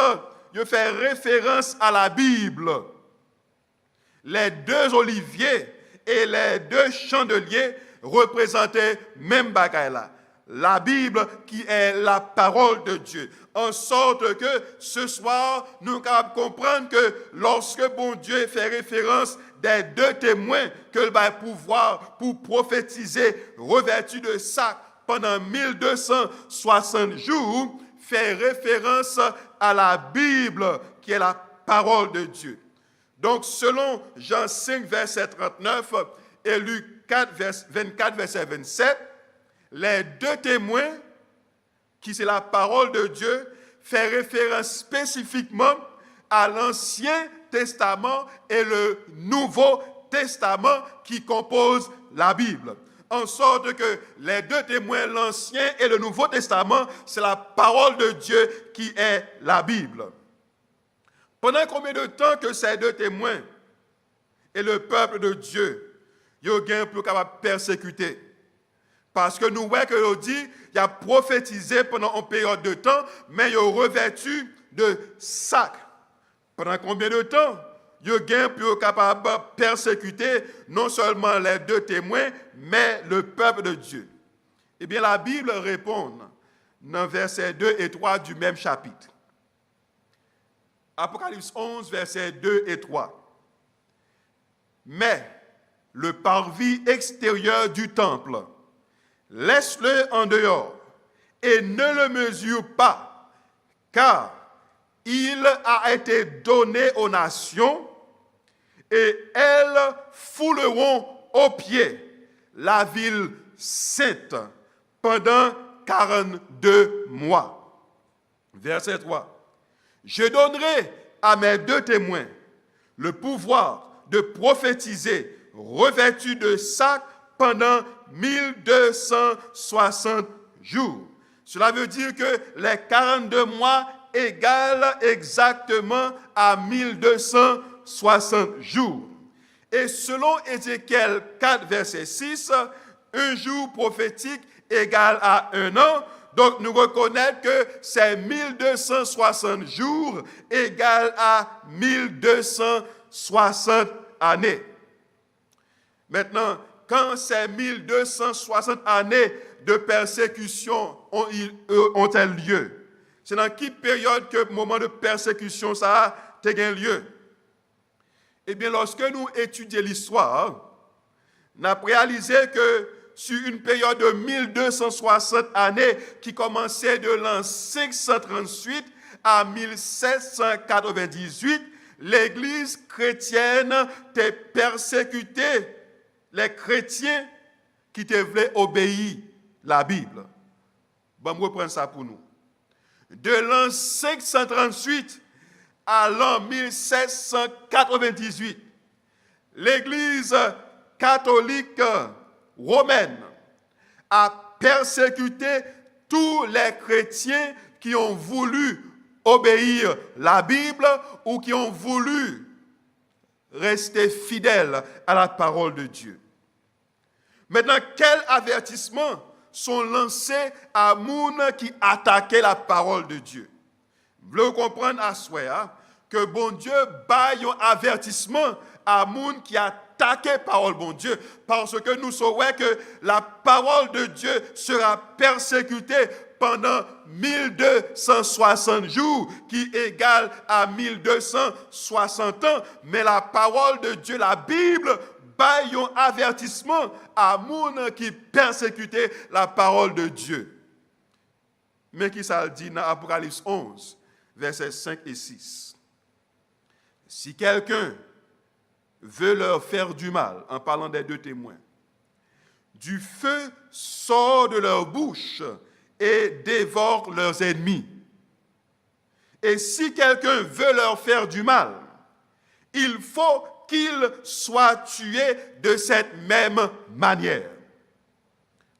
à la Bible. Les deux oliviers et les deux chandeliers représentaient même bagaille là. La Bible qui est la parole de Dieu. En sorte que ce soir, nous sommes capables de comprendre que lorsque bon Dieu fait référence des deux témoins que le pouvoir pour prophétiser revêtu de sac pendant 1260 jours, fait référence à la Bible qui est la parole de Dieu. Donc, selon Jean 5, verset 39 et Luc 4, 24, verset 27, les deux témoins, qui c'est la parole de Dieu, fait référence spécifiquement à l'Ancien Testament et le Nouveau Testament qui composent la Bible. En sorte que les deux témoins, l'Ancien et le Nouveau Testament, c'est la parole de Dieu qui est la Bible. Pendant combien de temps que ces deux témoins et le peuple de Dieu, ils ont plus capable de persécuter? Parce que nous voyons que l'on dit, il a prophétisé pendant une période de temps, mais il a revêtu de sac. Pendant combien de temps? Il a plus capable de persécuter non seulement les deux témoins, mais le peuple de Dieu. Eh bien, la Bible répond dans versets 2 et 3 du même chapitre. Apocalypse 11, versets 2 et 3. Mais le parvis extérieur du temple, laisse-le en dehors et ne le mesure pas, car il a été donné aux nations et elles fouleront aux pieds la ville sainte pendant 42 mois. Verset 3. Je donnerai à mes deux témoins le pouvoir de prophétiser revêtus de sac pendant 1260 jours. Cela veut dire que les 42 mois égalent exactement à 1260 jours. Et selon Ézéchiel 4, verset 6, un jour prophétique égale à un an. Donc nous reconnaissons que ces 1260 jours égale à 1260 années. Maintenant, quand ces 1260 années de persécution ont-elles lieu? C'est dans quelle période que le moment de persécution ça a lieu? Eh bien, lorsque nous étudions l'histoire, on a réalisé que sur une période de 1260 années qui commençait de l'an 538 à 1798, l'Église chrétienne était persécutée. Les chrétiens qui voulaient obéir la Bible. Bon, je reprends ça pour nous. De l'an 538 à l'an 1798, l'Église catholique romaine a persécuté tous les chrétiens qui ont voulu obéir la Bible ou qui ont voulu rester fidèles à la parole de Dieu. Maintenant, quels avertissements sont lancés à moun qui attaquaient la parole de Dieu? Vous voulez comprendre à soi que bon Dieu baille un avertissement à moun qui attaquait la parole de bon Dieu, parce que nous savons que la parole de Dieu sera persécutée pendant 1260 jours, qui égale à 1260 ans, mais la parole de Dieu, la Bible, baille un avertissement à moun qui persécutait la parole de Dieu. Mais qui ça dit dans Apocalypse 11, versets 5 et 6. Si quelqu'un veut leur faire du mal, en parlant des deux témoins, du feu sort de leur bouche et dévore leurs ennemis. Et si quelqu'un veut leur faire du mal, il faut qu'il soit tué de cette même manière.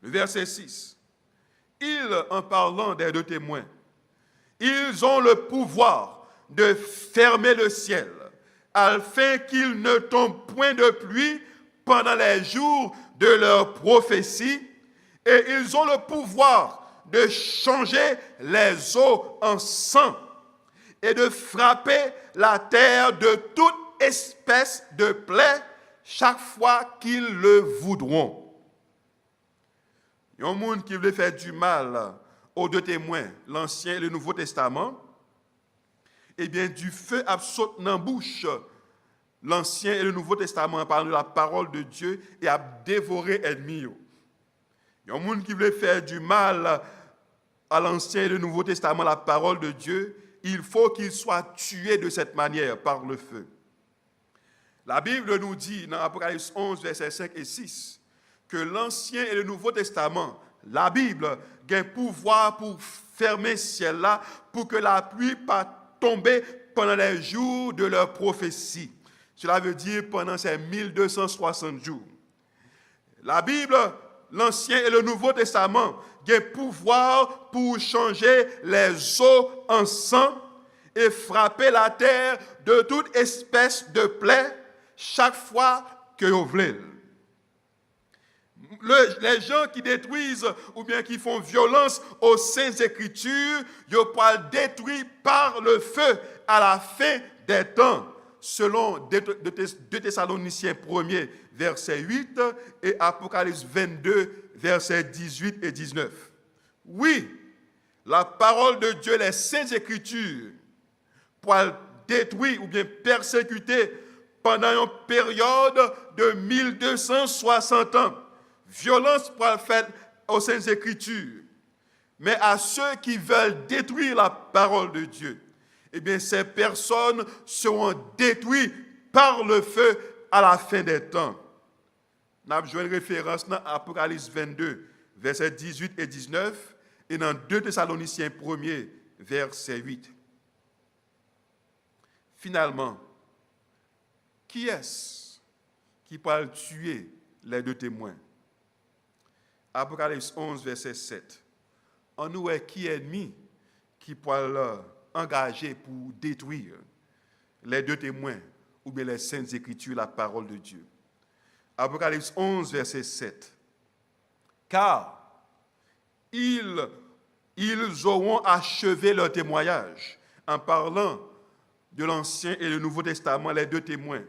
Le verset 6. Ils, en parlant des deux témoins, ils ont le pouvoir de fermer le ciel, afin qu'il ne tombe point de pluie pendant les jours de leur prophétie, et ils ont le pouvoir de changer les eaux en sang et de frapper la terre de toute espèce de plaie chaque fois qu'ils le voudront. Il y a un monde qui voulait faire du mal aux deux témoins, l'Ancien et le Nouveau Testament. Eh bien, du feu a sauté dans la bouche l'Ancien et le Nouveau Testament en parlant de la parole de Dieu et a dévoré l'ennemi. Il y a un monde qui voulait faire du mal à l'Ancien et le Nouveau Testament, la parole de Dieu. Il faut qu'il soit tué de cette manière, par le feu. La Bible nous dit dans Apocalypse 11, versets 5 et 6, que l'Ancien et le Nouveau Testament, la Bible, a un pouvoir pour fermer le ciel là, pour que la pluie ne pas tomber pendant les jours de leur prophétie. Cela veut dire pendant ces 1260 jours. La Bible, l'Ancien et le Nouveau Testament, ont un pouvoir pour changer les eaux en sang et frapper la terre de toute espèce de plaie chaque fois que vous voulez. Les gens qui détruisent ou bien qui font violence aux Saintes Écritures, ils vont détruire par le feu à la fin des temps, selon 2 Thessaloniciens 1er, verset 8 et Apocalypse 22, versets 18 et 19. Oui, la parole de Dieu, les Saintes Écritures, pour détruire ou bien persécuter pendant une période de 1260 ans. Violence pour être faite aux Saintes Écritures. Mais à ceux qui veulent détruire la parole de Dieu, eh bien, ces personnes seront détruites par le feu à la fin des temps. Nous avons une référence dans Apocalypse 22, versets 18 et 19, et dans 2 Thessaloniciens 1er, verset 8. Finalement, qui est-ce qui peut tuer les deux témoins? Apocalypse 11, verset 7. On nous est qui ennemi qui peut engager pour détruire les deux témoins ou bien les saintes écritures, la parole de Dieu. Apocalypse 11, verset 7. Car ils auront achevé leur témoignage en parlant de l'Ancien et le Nouveau Testament, les deux témoins.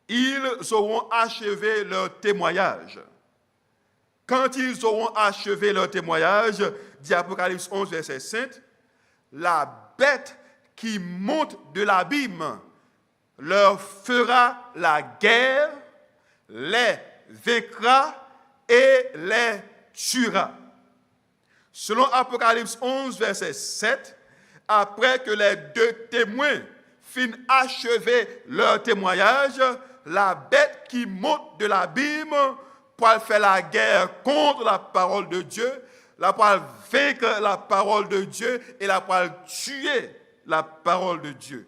Ils auront achevé leur témoignage. Quand ils auront achevé leur témoignage, dit Apocalypse 11, verset 7, la bête qui monte de l'abîme leur fera la guerre, les vaincra et les tuera. Selon Apocalypse 11, verset 7, après que les deux témoins finissent achever leur témoignage, la bête qui monte de l'abîme pour faire la guerre contre la parole de Dieu, la pour vaincre la parole de Dieu et la pour tuer la parole de Dieu.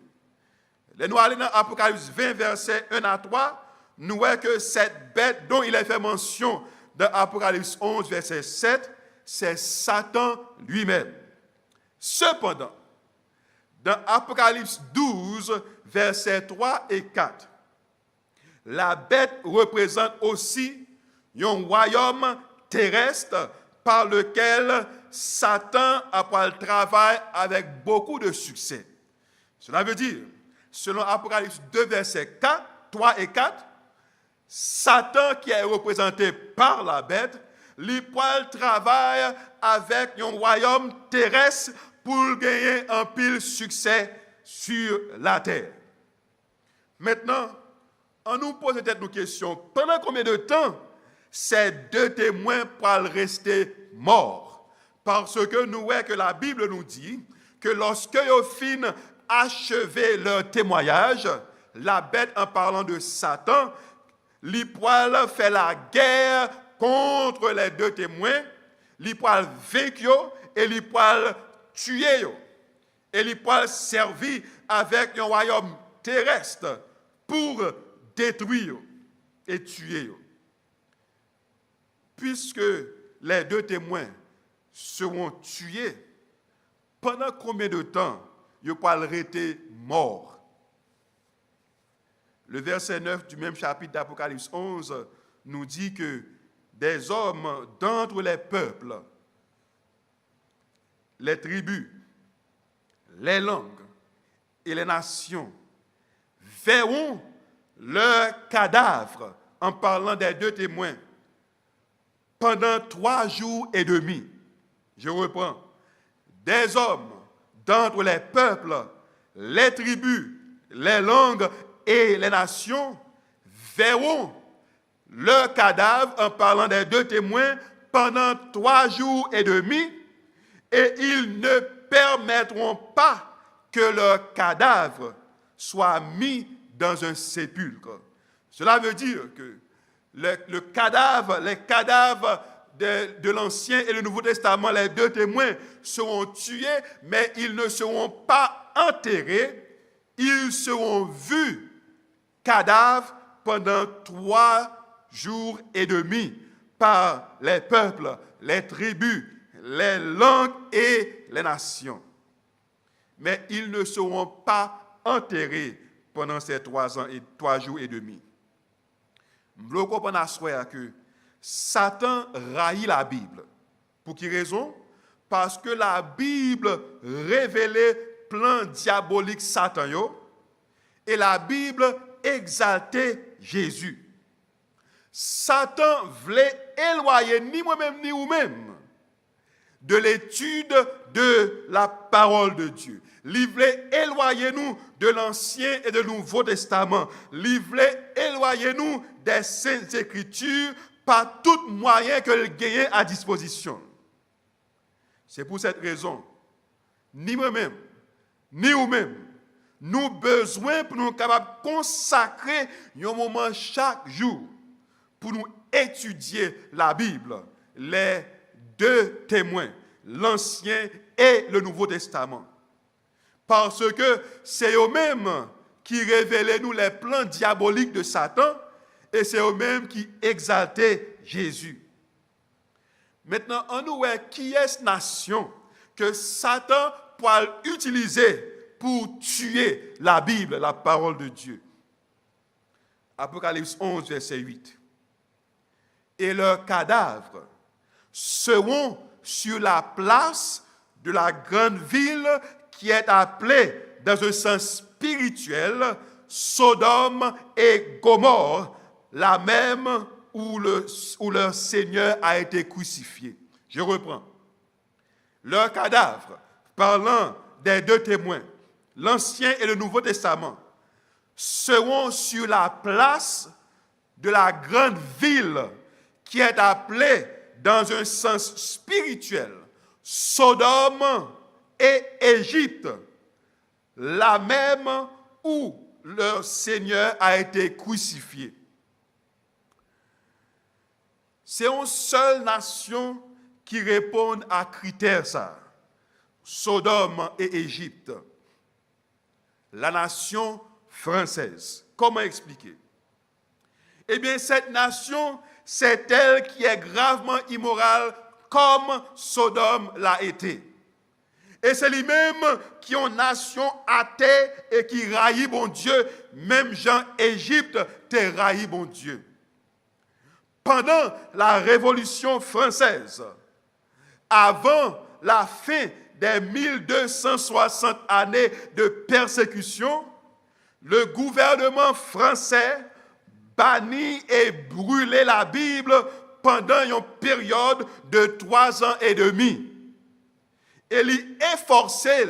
Les nous allons dans Apocalypse 20, verset 1 à 3, nous voyons que cette bête dont il est fait mention dans Apocalypse 11, verset 7, c'est Satan lui-même. Cependant, dans Apocalypse 12, versets 3 et 4, la bête représente aussi un royaume terrestre par lequel Satan a le travail avec beaucoup de succès. Cela veut dire, selon Apocalypse 2, versets 4, 3 et 4, Satan qui est représenté par la bête, lui travaille avec un royaume terrestre pour gagner un pile succès sur la terre. Maintenant, on nous pose peut-être nos questions. Pendant combien de temps ces deux témoins pourront rester morts? Parce que nous voyons que la Bible nous dit que lorsque ils finissent achever leur témoignage, la bête, en parlant de Satan, lui pourra faire la guerre contre les deux témoins, lui pourra vaincre et lui pourra tuer. Et lui pourra servir avec un royaume terrestre pour détruire et tuer. Puisque les deux témoins seront tués, pendant combien de temps ils pourront rester morts? Le verset 9 du même chapitre d'Apocalypse 11 nous dit que des hommes d'entre les peuples, les tribus, les langues et les nations verront leur cadavre, en parlant des deux témoins, pendant 3 jours et demi. Je reprends. Des hommes d'entre les peuples, les tribus, les langues et les nations verront leur cadavre, en parlant des deux témoins, pendant 3 jours et demi, et ils ne permettront pas que leur cadavre soit mis dans un sépulcre. Cela veut dire que les cadavres de l'Ancien et le Nouveau Testament, les deux témoins, seront tués, mais ils ne seront pas enterrés, ils seront vus cadavres pendant 3 jours et demi par les peuples, les tribus, les langues et les nations. Mais ils ne seront pas enterrés pendant ces 3 jours et demi. Nous comprenons que Satan trahit la Bible. Pour quelle raison? Parce que la Bible révélait plan diabolique Satan et la Bible exaltait Jésus. Satan voulait éloigner ni moi-même ni vous-même de l'étude de la parole de Dieu. Il voulait éloigner nous de l'Ancien et du Nouveau Testament. Il voulait éloigner nous des Saintes Écritures par tout moyen que le gagnait à disposition. C'est pour cette raison, ni moi-même, ni vous-même, nous avons besoin pour nous capables de consacrer un moment chaque jour pour nous étudier la Bible, les deux témoins, l'Ancien et le Nouveau Testament. Parce que c'est eux-mêmes qui révélaient nous les plans diaboliques de Satan et c'est eux-mêmes qui exaltaient Jésus. Maintenant, on nous voit qui est cette nation que Satan peut utiliser pour tuer la Bible, la parole de Dieu. Apocalypse 11, verset 8. Et leurs cadavres seront sur la place de la grande ville qui est appelée, dans un sens spirituel, Sodome et Gomorrhe, la même où leur Seigneur a été crucifié. Je reprends. Leurs cadavres, parlant des deux témoins, l'Ancien et le Nouveau Testament, seront sur la place de la grande ville qui est appelée, dans un sens spirituel, Sodome et Égypte, la même où leur Seigneur a été crucifié. C'est une seule nation qui répond à critères ça. Sodome et Égypte. La nation française. Comment expliquer? Eh bien, cette nation, c'est elle qui est gravement immorale comme Sodome l'a été. Et c'est lui-même qui est une nation athée et qui raillit bon Dieu, même Jean Égypte te raillit bon Dieu. Pendant la Révolution française, avant la fin des 1260 années de persécution, le gouvernement français bannit et brûlait la Bible pendant une période de 3 ans et demi. Et il est forcé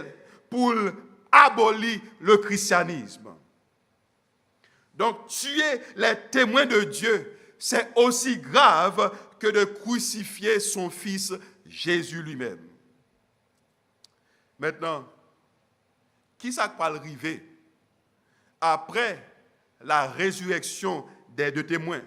pour abolir le christianisme. Donc, tuer les témoins de Dieu, c'est aussi grave que de crucifier son fils Jésus lui-même. Maintenant, qui ça va arriver après la résurrection des deux témoins?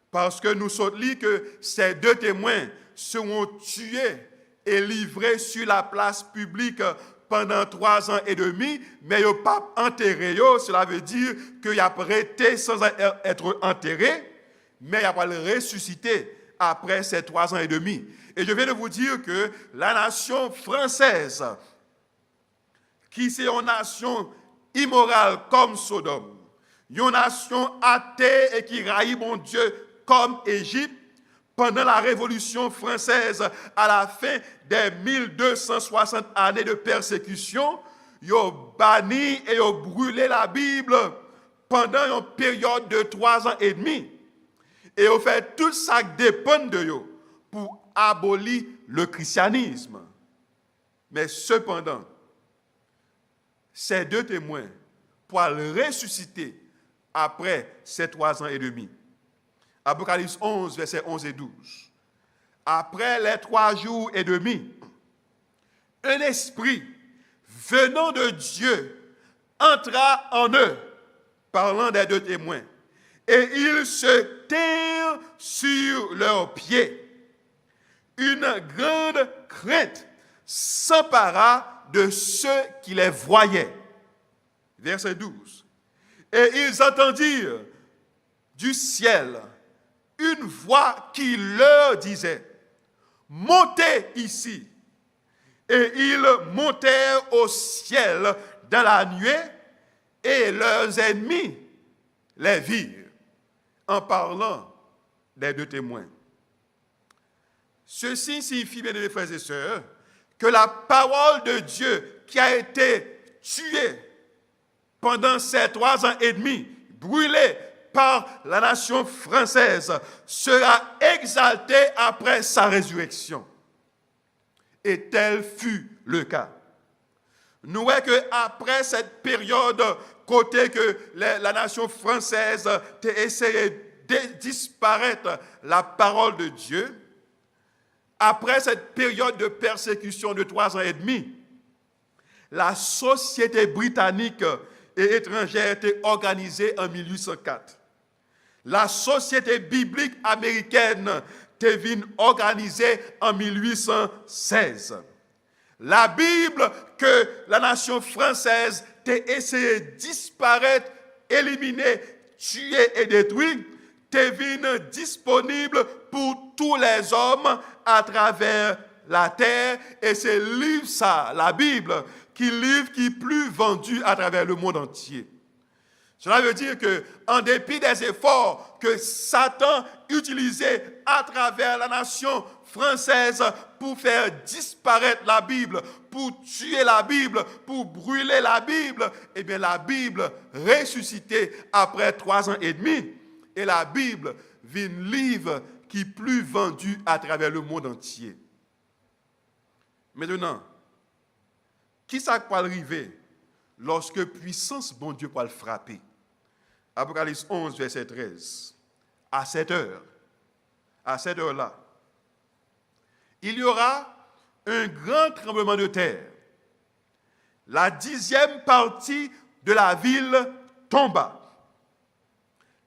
Parce que nous sommes dit que ces deux témoins seront tués et livrés sur la place publique pendant 3 ans et demi, mais ils n'ont pas enterré. Cela veut dire qu'ils ont arrêté sans être enterrés, mais ils vont ressusciter après ces 3 ans et demi. Et je viens de vous dire que la nation française, qui est une nation immorale comme Sodome, une nation athée et qui raillit mon Dieu comme Égypte, pendant la Révolution française, à la fin des 1260 années de persécution, ils ont banni et ont brûlé la Bible pendant une période de 3 ans et demi. Et ils ont fait tout ça qui dépend de eux pour abolir le christianisme. Mais cependant, ces deux témoins pour ressusciter après ces 3 ans et demi. Apocalypse 11, versets 11 et 12. Après les 3 jours et demi, un esprit venant de Dieu entra en eux, parlant des deux témoins, et ils se tinrent sur leurs pieds. Une grande crainte s'empara de ceux qui les voyaient. Verset 12. Et ils entendirent du ciel une voix qui leur disait, « Montez ici. » Et ils montèrent au ciel dans la nuée, et leurs ennemis les virent, en parlant des deux témoins. Ceci signifie, bien mes frères et sœurs, que la parole de Dieu qui a été tuée pendant ces 3 ans et demi, brûlée par la nation française, sera exaltée après sa résurrection. Et tel fut le cas. Nous voyons qu'après cette période, côté que la nation française a essayé de disparaître la parole de Dieu, après cette période de persécution de 3 ans et demi, la société britannique et étrangère était organisée en 1804. La société biblique américaine était organisée en 1816. La Bible que la nation française a essayé de disparaître, éliminer, tuer et détruire, te vin disponible pour tous les hommes à travers la terre. Et c'est livre ça, la Bible, qui livre qui est plus vendu à travers le monde entier. Cela veut dire que, en dépit des efforts que Satan utilisait à travers la nation française pour faire disparaître la Bible, pour tuer la Bible, pour brûler la Bible, eh bien la Bible ressuscitée après 3 ans et demi, et la Bible vit un livre qui est plus vendu à travers le monde entier. Maintenant, qui ça peut arriver lorsque puissance bon Dieu peut le frapper? Apocalypse 11, verset 13. À cette heure-là, il y aura un grand tremblement de terre. La 10e partie de la ville tomba.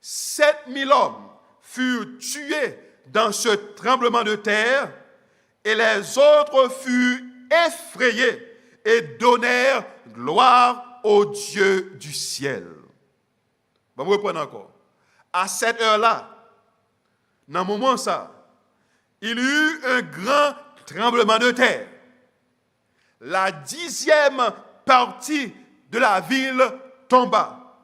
7000 hommes furent tués dans ce tremblement de terre et les autres furent effrayés et donnèrent gloire au Dieu du ciel. On va reprendre encore. À cette heure-là, dans le moment ça, il y eut un grand tremblement de terre. La 10e partie de la ville tomba.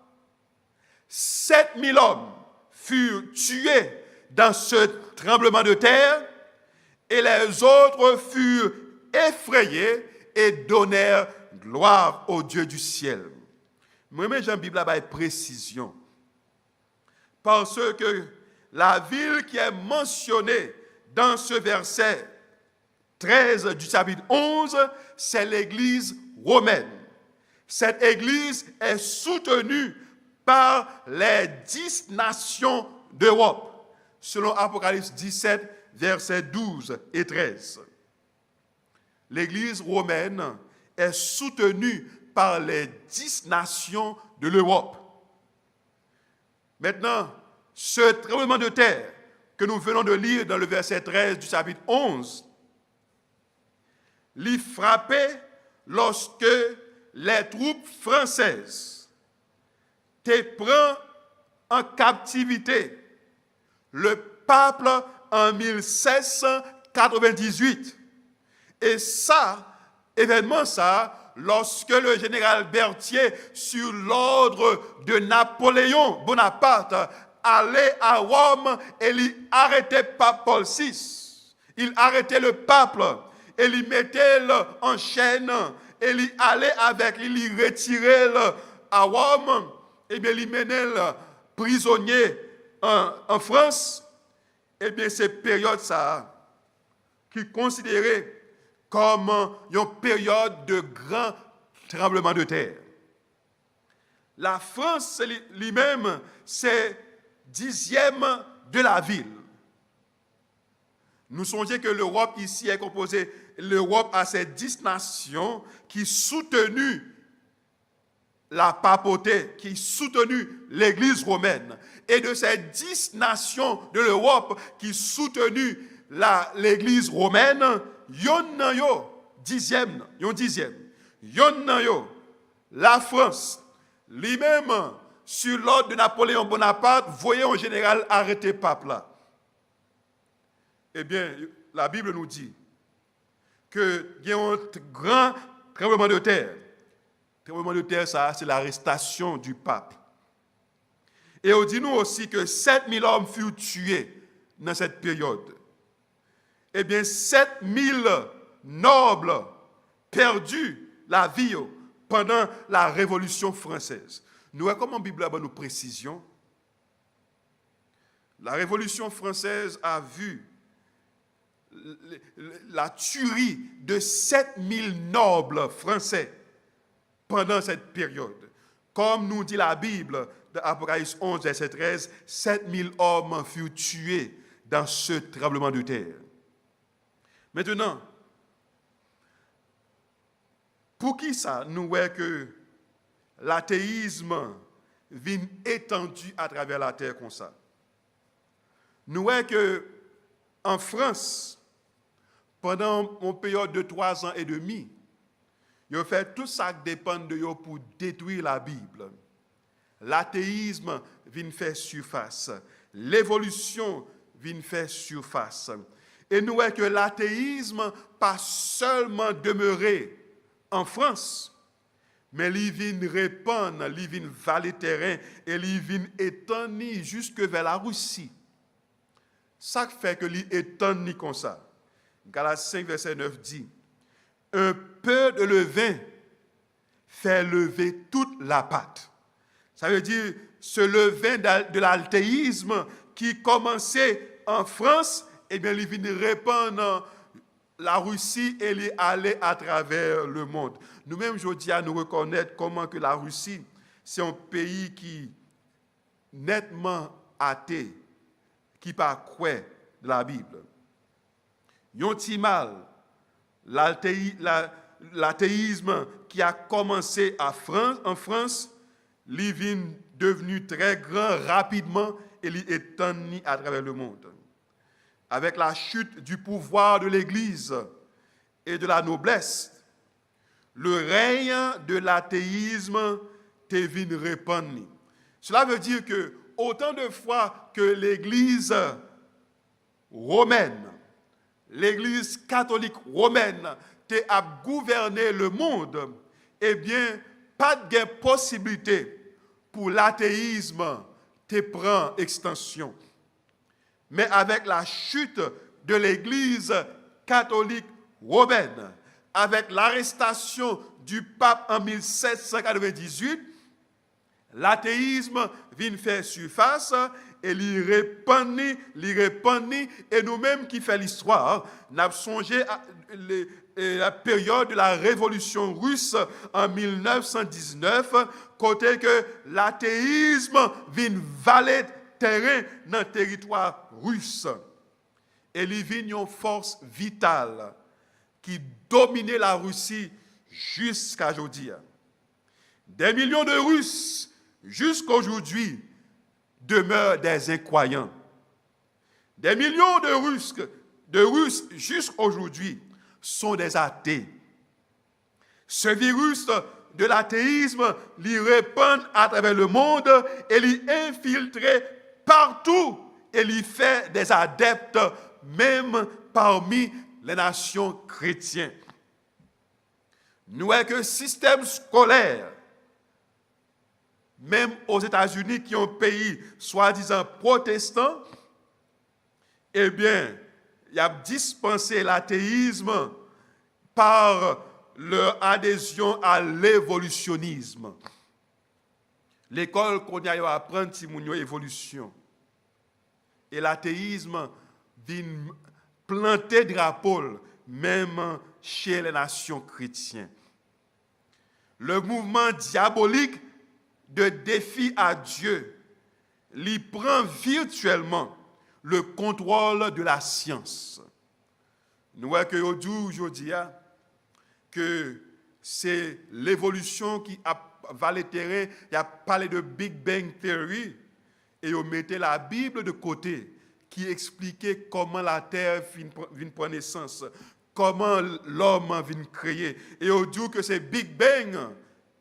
7000 hommes furent tués dans ce tremblement de terre et les autres furent effrayés et donnèrent gloire au Dieu du ciel. Moi-même, j'ai une Bible là-bas avec précision. Parce que la ville qui est mentionnée dans ce verset 13 du chapitre 11, c'est l'église romaine. Cette église est soutenue par les 10 nations d'Europe, selon Apocalypse 17, versets 12 et 13. L'église romaine est soutenue par les 10 nations de l'Europe. Maintenant, ce tremblement de terre que nous venons de lire dans le verset 13 du chapitre 11, l'y frappait lorsque les troupes françaises te prennent en captivité le pape en 1698. Et ça, événement ça, lorsque le général Berthier, sur l'ordre de Napoléon Bonaparte, allait à Rome et il arrêtait pape Paul VI. Il arrêtait le pape et il mettait en chaîne et il allait avec lui, il retirait à Rome et bien il menait prisonnier en France. Et bien c'est période ça qui considérée comme une période de grand tremblement de terre. La France lui-même, c'est 10e de la ville. Nous songeons que l'Europe ici est composée, l'Europe a ces 10 nations qui soutenues la papauté, qui soutenu l'église romaine. Et de ces 10 nations de l'Europe qui soutenu l'église romaine, yon nan yo, 10e, yon nan yo, la France, lui-même, sur l'ordre de Napoléon Bonaparte, voyait un général arrêter pape là. Eh bien, la Bible nous dit qu'il y a un grand tremblement de terre. Le tremblement de terre, ça, c'est l'arrestation du pape. Et on dit nous aussi que 7000 hommes furent tués dans cette période. Eh bien, 7000 nobles perdus la vie pendant la Révolution française. Nous voyons comment la Bible a nous précision. La Révolution française a vu la tuerie de 7000 nobles français pendant cette période. Comme nous dit la Bible, dans Apocalypse 11, verset 13, 7000 hommes furent tués dans ce tremblement de terre. Maintenant, pour qui ça, nous voyons que l'athéisme vient étendu à travers la terre comme ça. Nous voyons que en France, pendant une période de 3 ans et demi, ils ont fait tout ça qui dépend de eux pour détruire la Bible. L'athéisme vient faire surface. l'évolution vient faire surface. Et nous voyons que l'athéisme pas seulement demeuré en France, mais il vient répandre, il vient valer terrain et il vient étendre jusque vers la Russie. Ça fait que il étend comme ça. Galates 5, verset 9 dit, un peu de levain fait lever toute la pâte. Ça veut dire, ce levain de l'altéisme qui commençait en France, eh bien, il vient répandre la Russie et il allait à travers le monde. Nous-mêmes, aujourd'hui, nous reconnaître comment que la Russie, c'est un pays qui nettement athée, qui pas croit de la Bible. Yon ti mal, l'athéisme qui a commencé en France, il est devenu très grand rapidement et il est étendu à travers le monde. Avec la chute du pouvoir de l'Église et de la noblesse, le règne de l'athéisme est venu répandre. Cela veut dire que autant de fois que l'Église romaine, l'Église catholique romaine a gouverné le monde, eh bien, pas de possibilité pour l'athéisme de prendre extension. Mais avec la chute de l'Église catholique romaine, avec l'arrestation du pape en 1798, l'athéisme vient faire surface et il répandit, et nous-mêmes qui fait l'histoire, nous avons songé à la période de la révolution russe en 1919, côté que l'athéisme vient valer terrain dans le territoire russe. Et il vient une force vitale qui dominait la Russie jusqu'à aujourd'hui. Des millions de Russes, jusqu'à aujourd'hui, demeurent des incroyants. Des millions de Russes jusqu'à aujourd'hui, sont des athées. Ce virus de l'athéisme l'y répand à travers le monde et l'y infiltre partout et l'y fait des adeptes même parmi les nations chrétiennes. Nous avons que système scolaire, même aux États-Unis qui ont un pays soi-disant protestant, eh bien, il a dispensé l'athéisme par leur adhésion à l'évolutionnisme. L'école qu'on a apprendre si mon évolution. Et l'athéisme vient planter drapeau même chez les nations chrétiennes. Le mouvement diabolique de défi à Dieu lui prend virtuellement le contrôle de la science. Nous voyons que aujourd'hui, que c'est l'évolution qui a valé terrain, il a parlé de Big Bang Theory, et on mettait la Bible de côté, qui expliquait comment la Terre vient prendre naissance, comment l'homme vient créer. Et on dit que c'est Big Bang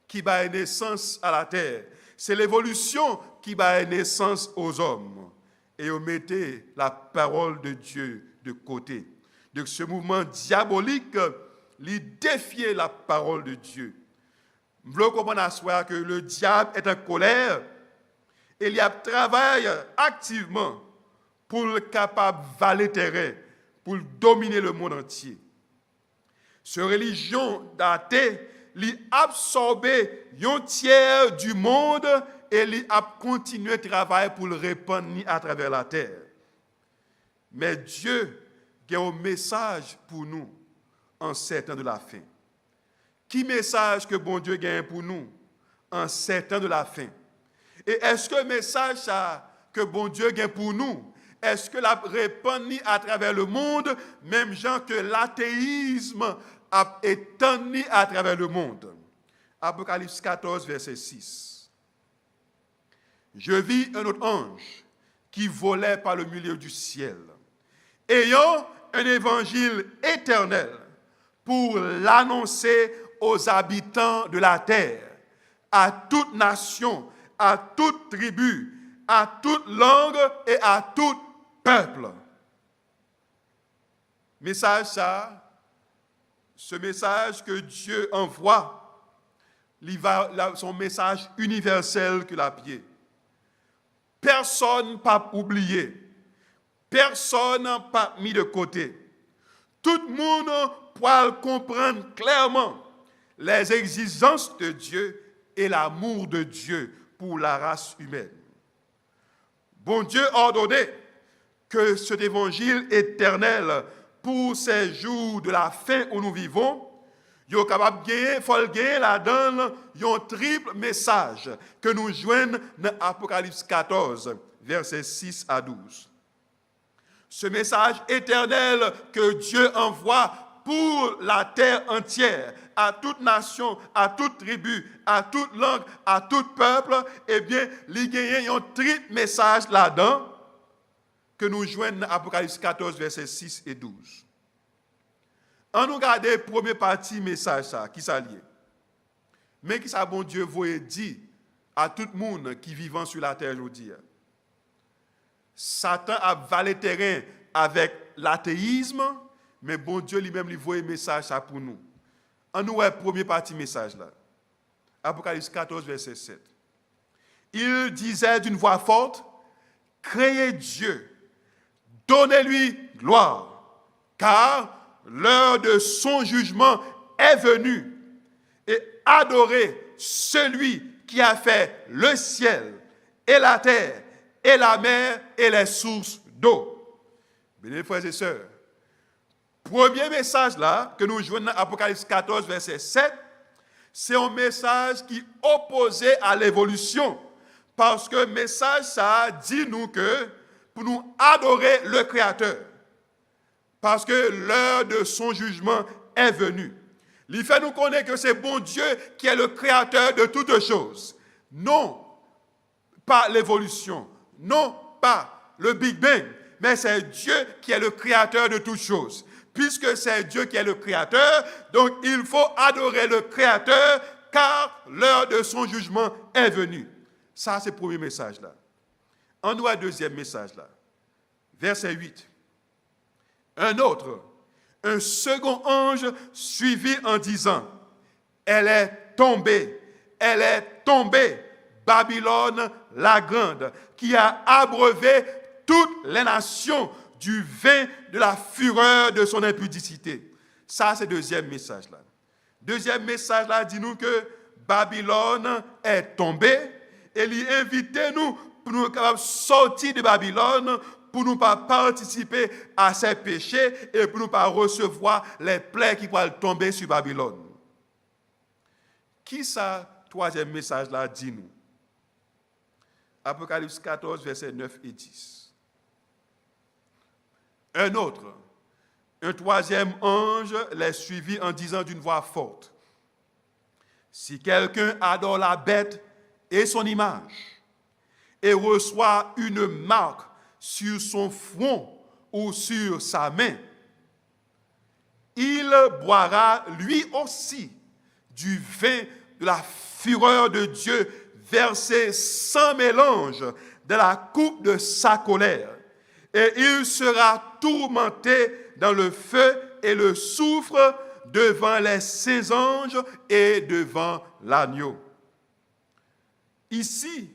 qui va naissance à la Terre. C'est l'évolution qui va naissance aux hommes. Et on mettait la parole de Dieu de côté. Donc ce mouvement diabolique, il défiait la parole de Dieu. Nous voulons comprendre que le diable est en colère et il travaille activement pour le capable de valer terrain, pour dominer le monde entier. Ce religion d'athée, il a absorbé un tiers du monde et il a continué à travailler pour le répandre à travers la terre. Mais Dieu a un message pour nous en ces temps de la fin. Qui message que bon Dieu gagne pour nous en ces temps de la fin? Et est-ce que le message que bon Dieu gagne pour nous, est-ce que la répand à travers le monde, même gens que l'athéisme a étendu à travers le monde? Apocalypse 14, verset 6. Je vis un autre ange qui volait par le milieu du ciel, ayant un évangile éternel pour l'annoncer aux habitants de la terre, à toute nation, à toute tribu, à toute langue et à tout peuple. Message ça, ce message que Dieu envoie, son message universel que la pied. Personne pas oublié, personne pas mis de côté. Tout le monde pourra comprendre clairement les exigences de Dieu et l'amour de Dieu pour la race humaine. Bon Dieu a ordonné que cet évangile éternel pour ces jours de la fin où nous vivons, il est capable de gagner là-dedans un triple message que nous joignons dans Apocalypse 14, versets 6 à 12. Ce message éternel que Dieu envoie pour la terre entière, à toute nation, à toute tribu, à toute langue, à tout peuple, eh bien, il y a un triple message là-dedans que nous joignons dans Apocalypse 14, versets 6 et 12. On nous regarde la première partie message ça, qui s'allie. Mais qui ça bon Dieu voulait dire à tout le monde qui vivant sur la terre aujourd'hui. Satan a valé terrain avec l'athéisme, mais bon Dieu lui-même lui voulait message ça pour nous. On nous voit la première partie message là. Apocalypse 14 verset 7. Il disait d'une voix forte, créez Dieu, donnez-lui gloire, car l'heure de son jugement est venue, et adorez celui qui a fait le ciel et la terre et la mer et les sources d'eau. Bien, frères et sœurs, premier message là que nous jouons dans Apocalypse 14 verset 7, c'est un message qui est opposé à l'évolution, parce que le message ça dit nous que pour nous adorer le Créateur, parce que l'heure de son jugement est venue. Il fait nous connaître que c'est bon Dieu qui est le créateur de toutes choses. Non pas l'évolution, non pas le Big Bang, mais c'est Dieu qui est le créateur de toutes choses. Puisque c'est Dieu qui est le créateur, donc il faut adorer le créateur, car l'heure de son jugement est venue. Ça, c'est le premier message là. On voit le deuxième message là. Verset 8. Un second ange suivit en disant, elle est tombée, Babylone la grande, qui a abreuvé toutes les nations du vin de la fureur de son impudicité. Ça, c'est le deuxième message là. Deuxième message là dit nous que Babylone est tombée, et il invite nous pour nous capables sortir de Babylone, pour ne pas participer à ses péchés et pour ne pas recevoir les plaies qui vont tomber sur Babylone. Qui ça, troisième message là, dit nous? Apocalypse 14, versets 9 et 10. Un troisième ange les suivit en disant d'une voix forte, si quelqu'un adore la bête et son image et reçoit une marque sur son front ou sur sa main, il boira lui aussi du vin de la fureur de Dieu versé sans mélange dans la coupe de sa colère, et il sera tourmenté dans le feu et le soufre devant les saints anges et devant l'agneau. Ici,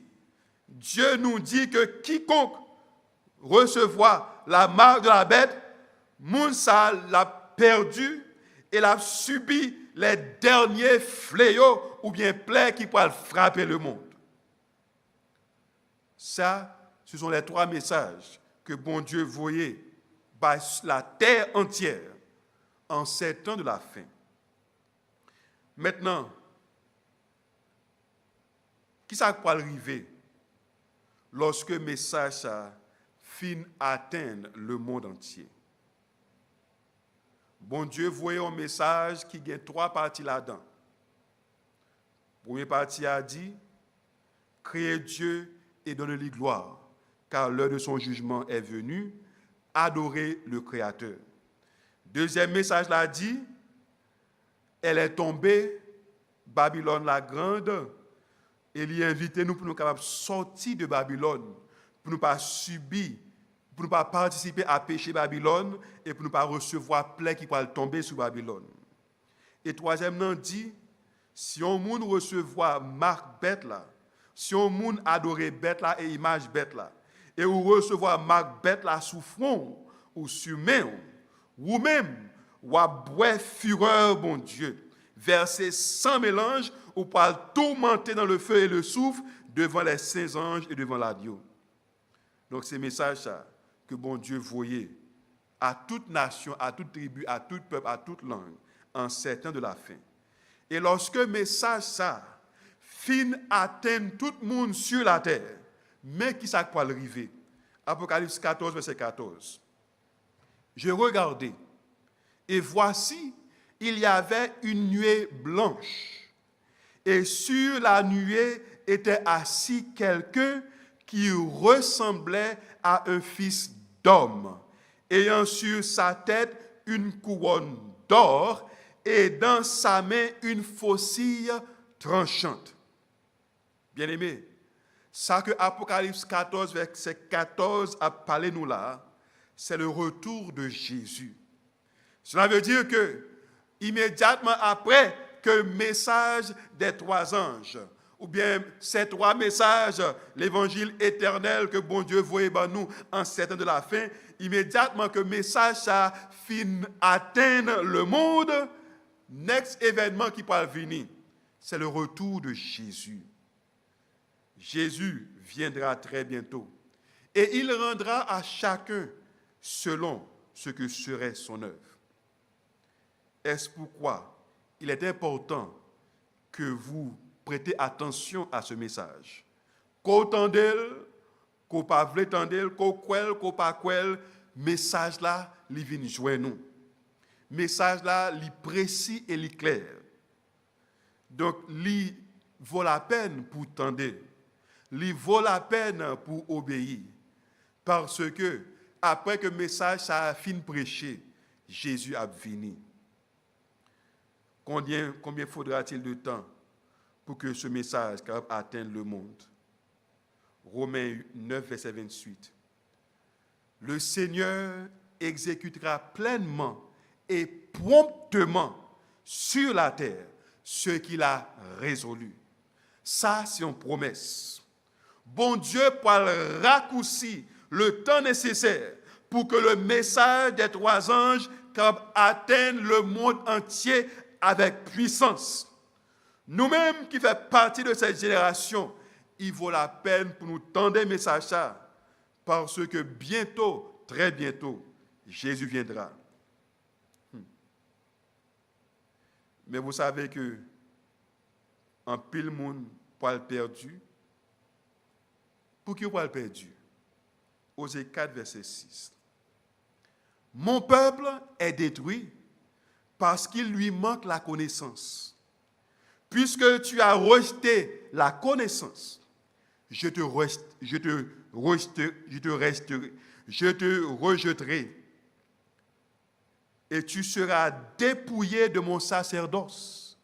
Dieu nous dit que quiconque recevoir la marque de la bête, Moussa l'a perdu et l'a subi les derniers fléaux ou bien plaies qui pourraient frapper le monde. Ça, ce sont les trois messages que bon Dieu voyait par la terre entière en ces temps de la fin. Maintenant, qui ça peut arriver lorsque le message fin atteindre le monde entier? Bon Dieu voyait un message qui a trois parties là-dedans. La première partie a dit, créez Dieu et donnez-lui gloire, car l'heure de son jugement est venue, adorez le Créateur. Deuxième message l'a dit, elle est tombée, Babylone la grande, Et il a invité nous pour nous capables de sortir de Babylone, pour ne pas subir, pour ne pas participer à péché Babylone et pour ne pas recevoir plaie qui va tomber sur Babylone. Et troisièmement, dit, si on moun recevoir marque bête là, si on moun adorer bête là et image bête là, et ou recevoir marque bête là sous front ou sur main, ou même ou à boire fureur, bon Dieu, verser sans mélange ou pas tourmenter dans le feu et le souffle devant les saints anges et devant l'agneau. Donc c'est message ça que bon Dieu voyait à toute nation, à toute tribu, à tout peuple, à toute langue, en certain de la fin. Et lorsque message ça fin atteint tout le monde sur la terre, mais qui ça peut arriver? Apocalypse 14, verset 14. Je regardais, et voici, il y avait une nuée blanche, et sur la nuée était assis quelqu'un qui ressemblait à un fils d'homme, ayant sur sa tête une couronne d'or, et dans sa main une faucille tranchante. Bien-aimés, ça que Apocalypse 14, verset 14 a parlé nous là, c'est le retour de Jésus. Cela veut dire que, immédiatement après que le message des trois anges, ou bien ces trois messages, l'évangile éternel que bon Dieu voyait par nous en certain de la fin, immédiatement que le message ça fin atteindre le monde, next événement qui va venir, c'est le retour de Jésus. Jésus viendra très bientôt et il rendra à chacun selon ce que serait son œuvre. Est-ce pourquoi il est important que vous prêtez attention à ce message? Qu'au tendel, qu'au pas vle tendel, qu'au quel, qu'au pas quel, message là, il vient joindre nous. Message là, il précis et il clair. Donc, il vaut la peine pour tendre. Il vaut la peine pour obéir. Parce que, après que le message ça a fini prêché, Jésus a venu. Combien faudra-t-il de temps pour que ce message atteigne le monde? Romains 9, verset 28. Le Seigneur exécutera pleinement et promptement sur la terre ce qu'il a résolu. Ça, c'est une promesse. Bon Dieu pour raccourcir le temps nécessaire pour que le message des trois anges atteigne le monde entier avec puissance. Nous-mêmes qui faisons partie de cette génération, il vaut la peine pour nous tendre un message ça, parce que bientôt, très bientôt, Jésus viendra. Mais vous savez que en pile monde pour le perdu. Pour qui pour le perdu? Osée 4, verset 6. Mon peuple est détruit parce qu'il lui manque la connaissance. Puisque tu as rejeté la connaissance, je te rejetterai. Et tu seras dépouillé de mon sacerdoce,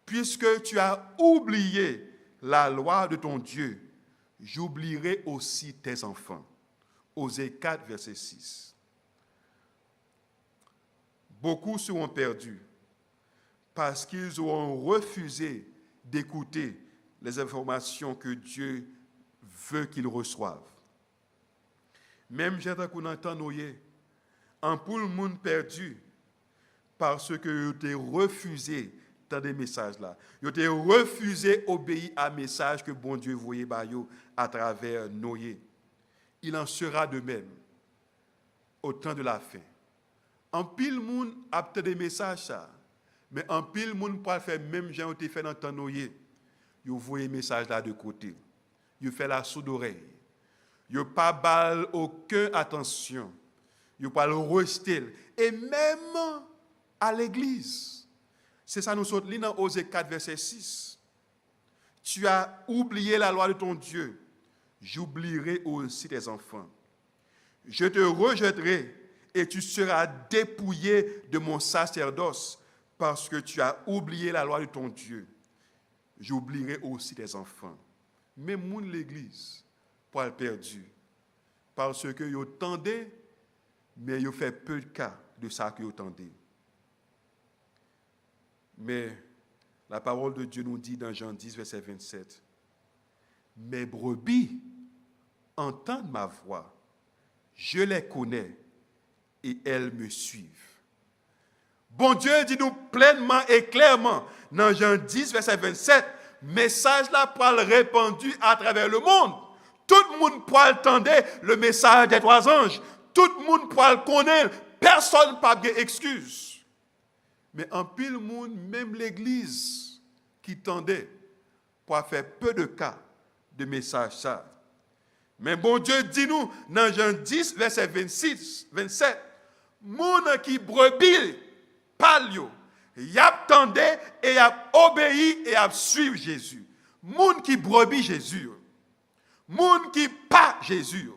puisque tu as oublié la loi de ton Dieu. J'oublierai aussi tes enfants. Osée 4, verset 6. Beaucoup seront perdus parce qu'ils auront refusé d'écouter les informations que Dieu veut qu'ils reçoivent. Même j'ai qu'on entend en pour le monde perdu parce que ils ont refusé dans des messages là. Ils ont refusé d'obéir à un message que bon Dieu voyait à travers Noé. Il en sera de même au temps de la fin. En pile monde a peut-être des messages ça, mais en pile monde peut faire même gens ont été fait dans temps Noé. Ils voient message là de côté. Ils fait la sourde oreille. Ils pas balle aucune attention. Ils pas le rejeter et même à l'église. C'est ça nous sommes li dans Osée 4 verset 6. Tu as oublié la loi de ton Dieu. J'oublierai aussi tes enfants. Je te rejetterai et tu seras dépouillé de mon sacerdoce parce que tu as oublié la loi de ton Dieu. J'oublierai aussi tes enfants. même moun l'église pour être perdu. Parce que yo tendez, mais yo fait peu de cas de ça que yo tendez. Mais la parole de Dieu nous dit dans Jean 10, verset 27, mes brebis entendent ma voix, je les connais et elles me suivent. Bon Dieu dit nous pleinement et clairement dans Jean 10, verset 27, message là pour le répandu à travers le monde. Tout le monde peut entendre le message des 3 anges. Tout le monde peut le connaître. Personne n'a pas d'excuse. Mais en pile monde, même l'église qui tendait pour faire peu de cas de message ça. Mais bon Dieu dit nous dans Jean 10, verset 26, 27, moun qui brebis parle yo, y attendait et y a obéi et a suivi Jésus. Moun qui brebis Jésus. Moun qui pas Jésus.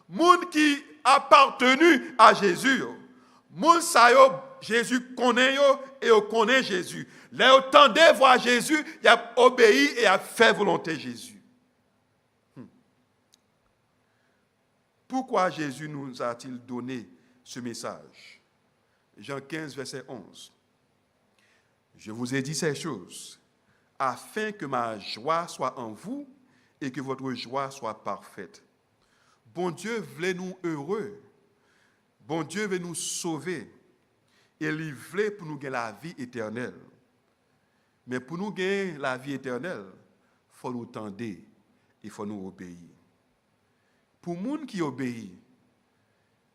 Moun qui appartenu à Jésus. Moun sa yo Jésus connaît yo et yo connaît Jésus. Là yo tendait voir Jésus, y a obéi et a fait volonté Jésus. Pourquoi Jésus nous a-t-il donné ce message? Jean 15, verset 11. Je vous ai dit ces choses afin que ma joie soit en vous et que votre joie soit parfaite. Bon Dieu voulait nous heureux. Bon Dieu veut nous sauver. Et il voulait pour nous gagner la vie éternelle. Mais pour nous gagner la vie éternelle, il faut nous tendre et il faut nous obéir. Pour les gens qui obéissent,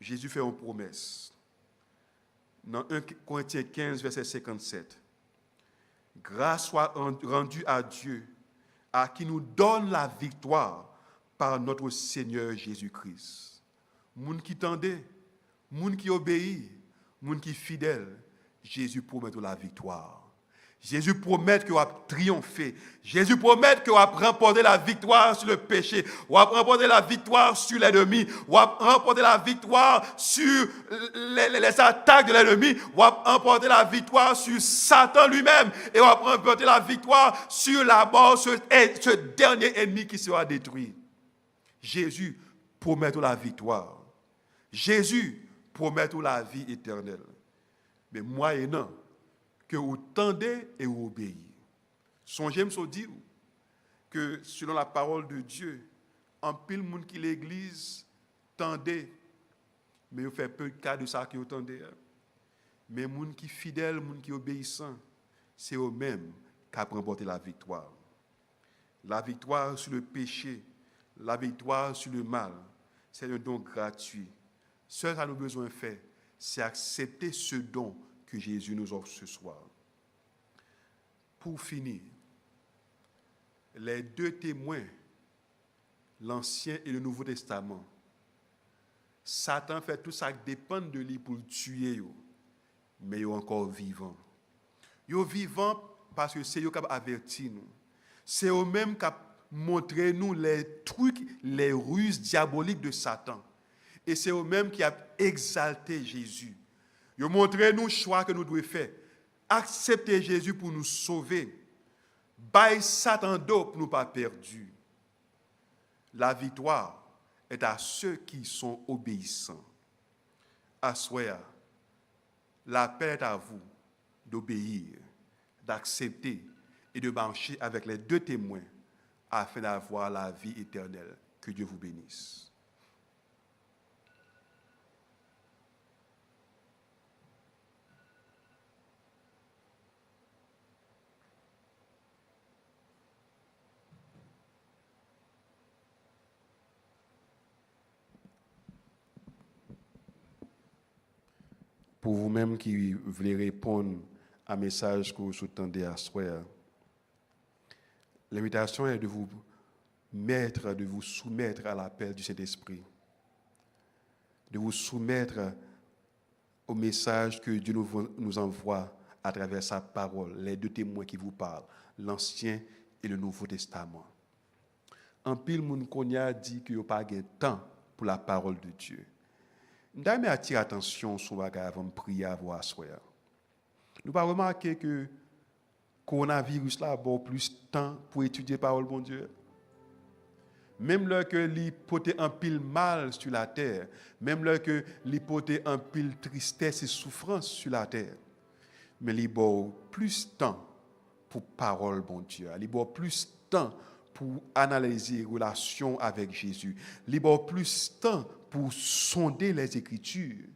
Jésus fait une promesse. Dans 1 Corinthiens 15, verset 57. Grâce soit rendue à Dieu, à qui nous donne la victoire par notre Seigneur Jésus-Christ. Moun qui tendait, moun qui obéit, moun qui fidèle, Jésus promet la victoire. Jésus promet qu'il va triompher. Jésus promet qu'il va remporter la victoire sur le péché, va remporter la victoire sur l'ennemi, va remporter la victoire sur les attaques de l'ennemi, va remporter la victoire sur Satan lui-même et va remporter la victoire sur la mort, ce dernier ennemi qui sera détruit. Jésus promet la victoire. Jésus promet la vie éternelle. Mais moyennant que vous tendez et vous obéissez. Songez me dire que selon la parole de Dieu, en pile monde qui l'église tendez, mais vous faites peu de cas de ça que vous tendez. Mais monde qui fidèle, monde qui obéissant, c'est eux-mêmes qui ont remporté la victoire. La victoire sur le péché, la victoire sur le mal, c'est un don gratuit. Ce que nous avons besoin de faire, c'est accepter ce don que Jésus nous offre ce soir. Pour finir, les 2 témoins, l'Ancien et le Nouveau Testament, Satan fait tout ça qui dépend de lui pour le tuer, mais ils sont encore vivants. Ils sont vivants parce que c'est eux qui ont averti nous. C'est eux-mêmes qui ont montré nous les trucs, les ruses diaboliques de Satan. Et c'est eux-mêmes qui ont exalté Jésus. Ils ont montré nous le choix que nous devons faire. Accepter Jésus pour nous sauver. Bailler Satan d'eau pour nous pas perdus. La victoire est à ceux qui sont obéissants. Assoya, l'appel est à vous d'obéir, d'accepter et de marcher avec les 2 témoins afin d'avoir la vie éternelle. Que Dieu vous bénisse. Pour vous-même qui voulez répondre à un message que vous soutenez à soi, l'invitation est de vous soumettre à l'appel du Saint-Esprit, de vous soumettre au message que Dieu nous envoie à travers sa parole, les 2 témoins qui vous parlent, l'Ancien et le Nouveau Testament. En pile, moun konya dit qu'il n'y a pas de temps pour la parole de Dieu. Nous devons attirer attention sur ce avant de prier à voir soir. Nous pas remarqué que le coronavirus là a plus de temps pour étudier la parole de Dieu. même là que li pote un pile mal sur la terre, même là que li pote un pile tristesse et souffrance sur la terre, mais li bo plus temps pour parole bon Dieu, li bo plus temps pour analyser relation avec Jésus, li bo plus temps pour sonder les Écritures,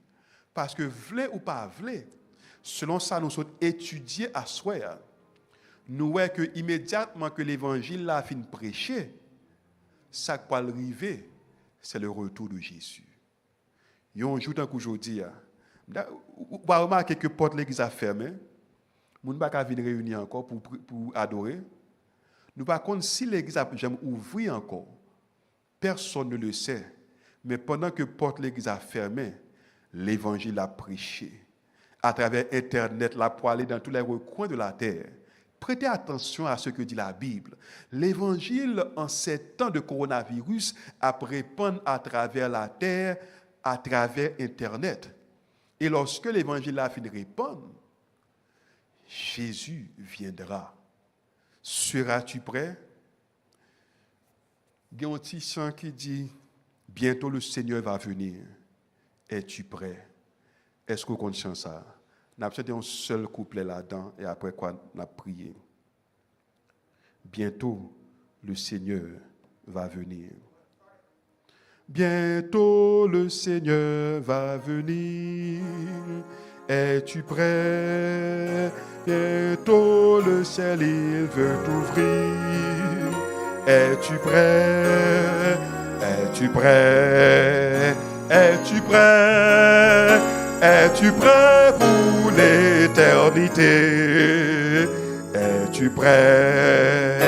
parce que vle ou pas vle, selon ça nous sommes étudiés à soi, nous voyons que immédiatement que l'évangile l'a fin prêcher, ça qui va arriver, c'est le retour de Jésus. Un jour tant qu'aujourd'hui, vous va remarquer que porte l'église a fermé, nous ne pouvons pas venir réunir encore pour adorer. Nous par contre si l'église a jamais ouvert encore, personne ne le sait. Mais pendant que porte l'église a fermé, l'évangile a prêché à travers Internet, là pour aller dans tous les recoins de la terre. Prêtez attention à ce que dit la Bible. L'évangile, en ces temps de coronavirus, a répandre à travers la terre, à travers Internet. Et lorsque l'évangile a fini de répandre, Jésus viendra. Seras-tu prêt? Il y a un petit chant qui dit, bientôt le Seigneur va venir. Es-tu prêt? Est-ce que vous connaissez ça? Nous avons un seul couplet là-dedans et après quoi on a prié. Bientôt, le Seigneur va venir. Bientôt, le Seigneur va venir. Es-tu prêt? Bientôt, le ciel, il veut t'ouvrir. Es-tu prêt? Es-tu prêt? Es-tu prêt? Es-tu prêt pour l'éternité? Es-tu prêt?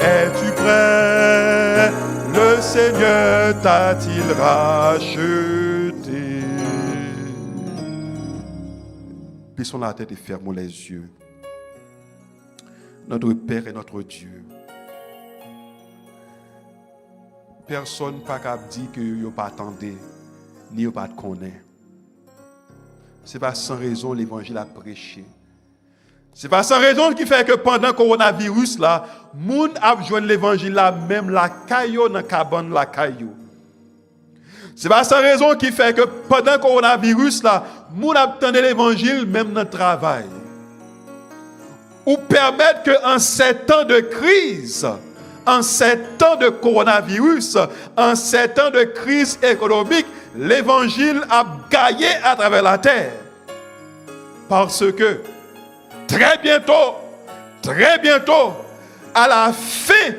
Es-tu prêt? Le Seigneur t'a-t-il racheté? Baissons la tête et fermons les yeux. Notre Père et notre Dieu. Personne n'a pas dit que vous pas attendez, ni vous pas connaît. Ce n'est pas sans raison l'évangile a prêché. Ce n'est pas sans raison qui fait que pendant le coronavirus, là, moun a joint l'évangile là, même la caillou dans la cabane la caillou. Ce n'est pas sans raison qui fait que pendant le coronavirus, là, moun a entendu l'évangile même dans le travail. Ou permettre qu'en ces temps de crise, en ces temps de coronavirus, en ces temps de crise économique, l'évangile a gagné à travers la terre. Parce que très bientôt, à la fin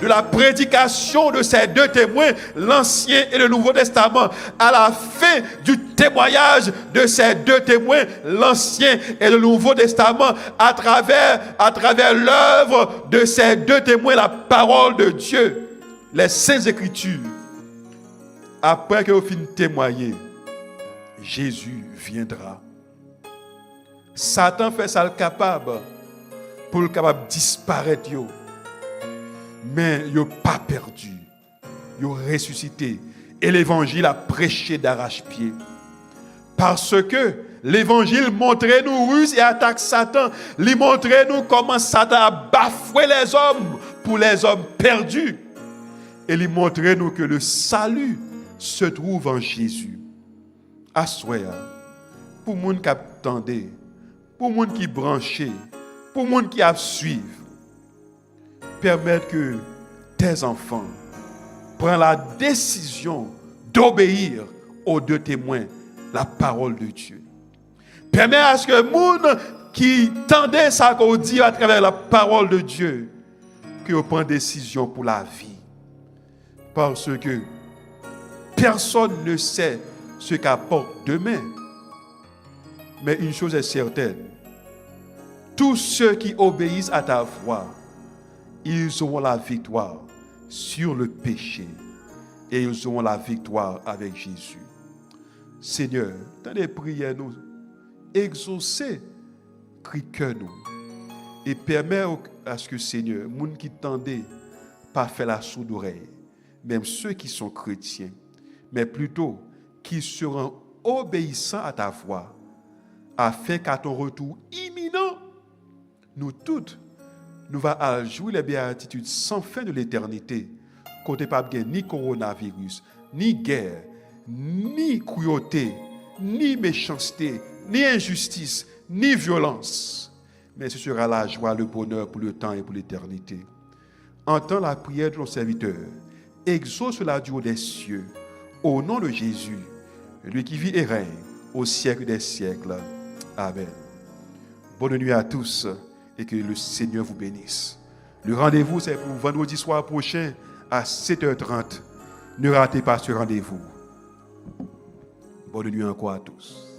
de la prédication de ces deux témoins, l'Ancien et le Nouveau Testament, à la fin du témoignage de ces deux témoins, l'Ancien et le Nouveau Testament, à travers l'œuvre de ces deux témoins, la parole de Dieu, les Saintes Écritures, après que vous finissez de témoigner, Jésus viendra. Satan fait ça le capable pour le capable disparaître. Mais il n'a pas perdu. Il a ressuscité. Et l'évangile a prêché d'arrache-pied. Parce que l'évangile montrait nous ruse et attaque Satan. Il montrait nous comment Satan a bafoué les hommes pour les hommes perdus. Et il montrait nous que le salut se trouve en Jésus. Assoya, pour les gens qui attendent, pour les gens qui branchent, pour les gens qui suivent, permettre que tes enfants prennent la décision d'obéir aux deux témoins, la parole de Dieu. Permet à ce que les gens qui tendaient ça qu'on dit à travers la parole de Dieu, qu'ils prennent décision pour la vie. Parce que personne ne sait ce qu'apporte demain. Mais une chose est certaine, tous ceux qui obéissent à ta voix, ils auront la victoire sur le péché et ils auront la victoire avec Jésus. Seigneur, dans les prières, nous exaucer, crie-cœur nous et permets à ce que Seigneur, les gens qui tendaient pas faire la sourde oreille, même ceux qui sont chrétiens, mais plutôt qui seront obéissants à ta voix, afin qu'à ton retour imminent, nous toutes, nous allons jouir les béatitudes sans fin de l'éternité, côté pas bien ni coronavirus, ni guerre, ni cruauté, ni méchanceté, ni injustice, ni violence. Mais ce sera la joie, le bonheur pour le temps et pour l'éternité. Entends la prière de ton serviteur. Exauce la du haut des cieux. Au nom de Jésus, lui qui vit et règne au siècle des siècles. Amen. Bonne nuit à tous et que le Seigneur vous bénisse. Le rendez-vous, c'est pour vendredi soir prochain à 7h30. Ne ratez pas ce rendez-vous. Bonne nuit encore à tous.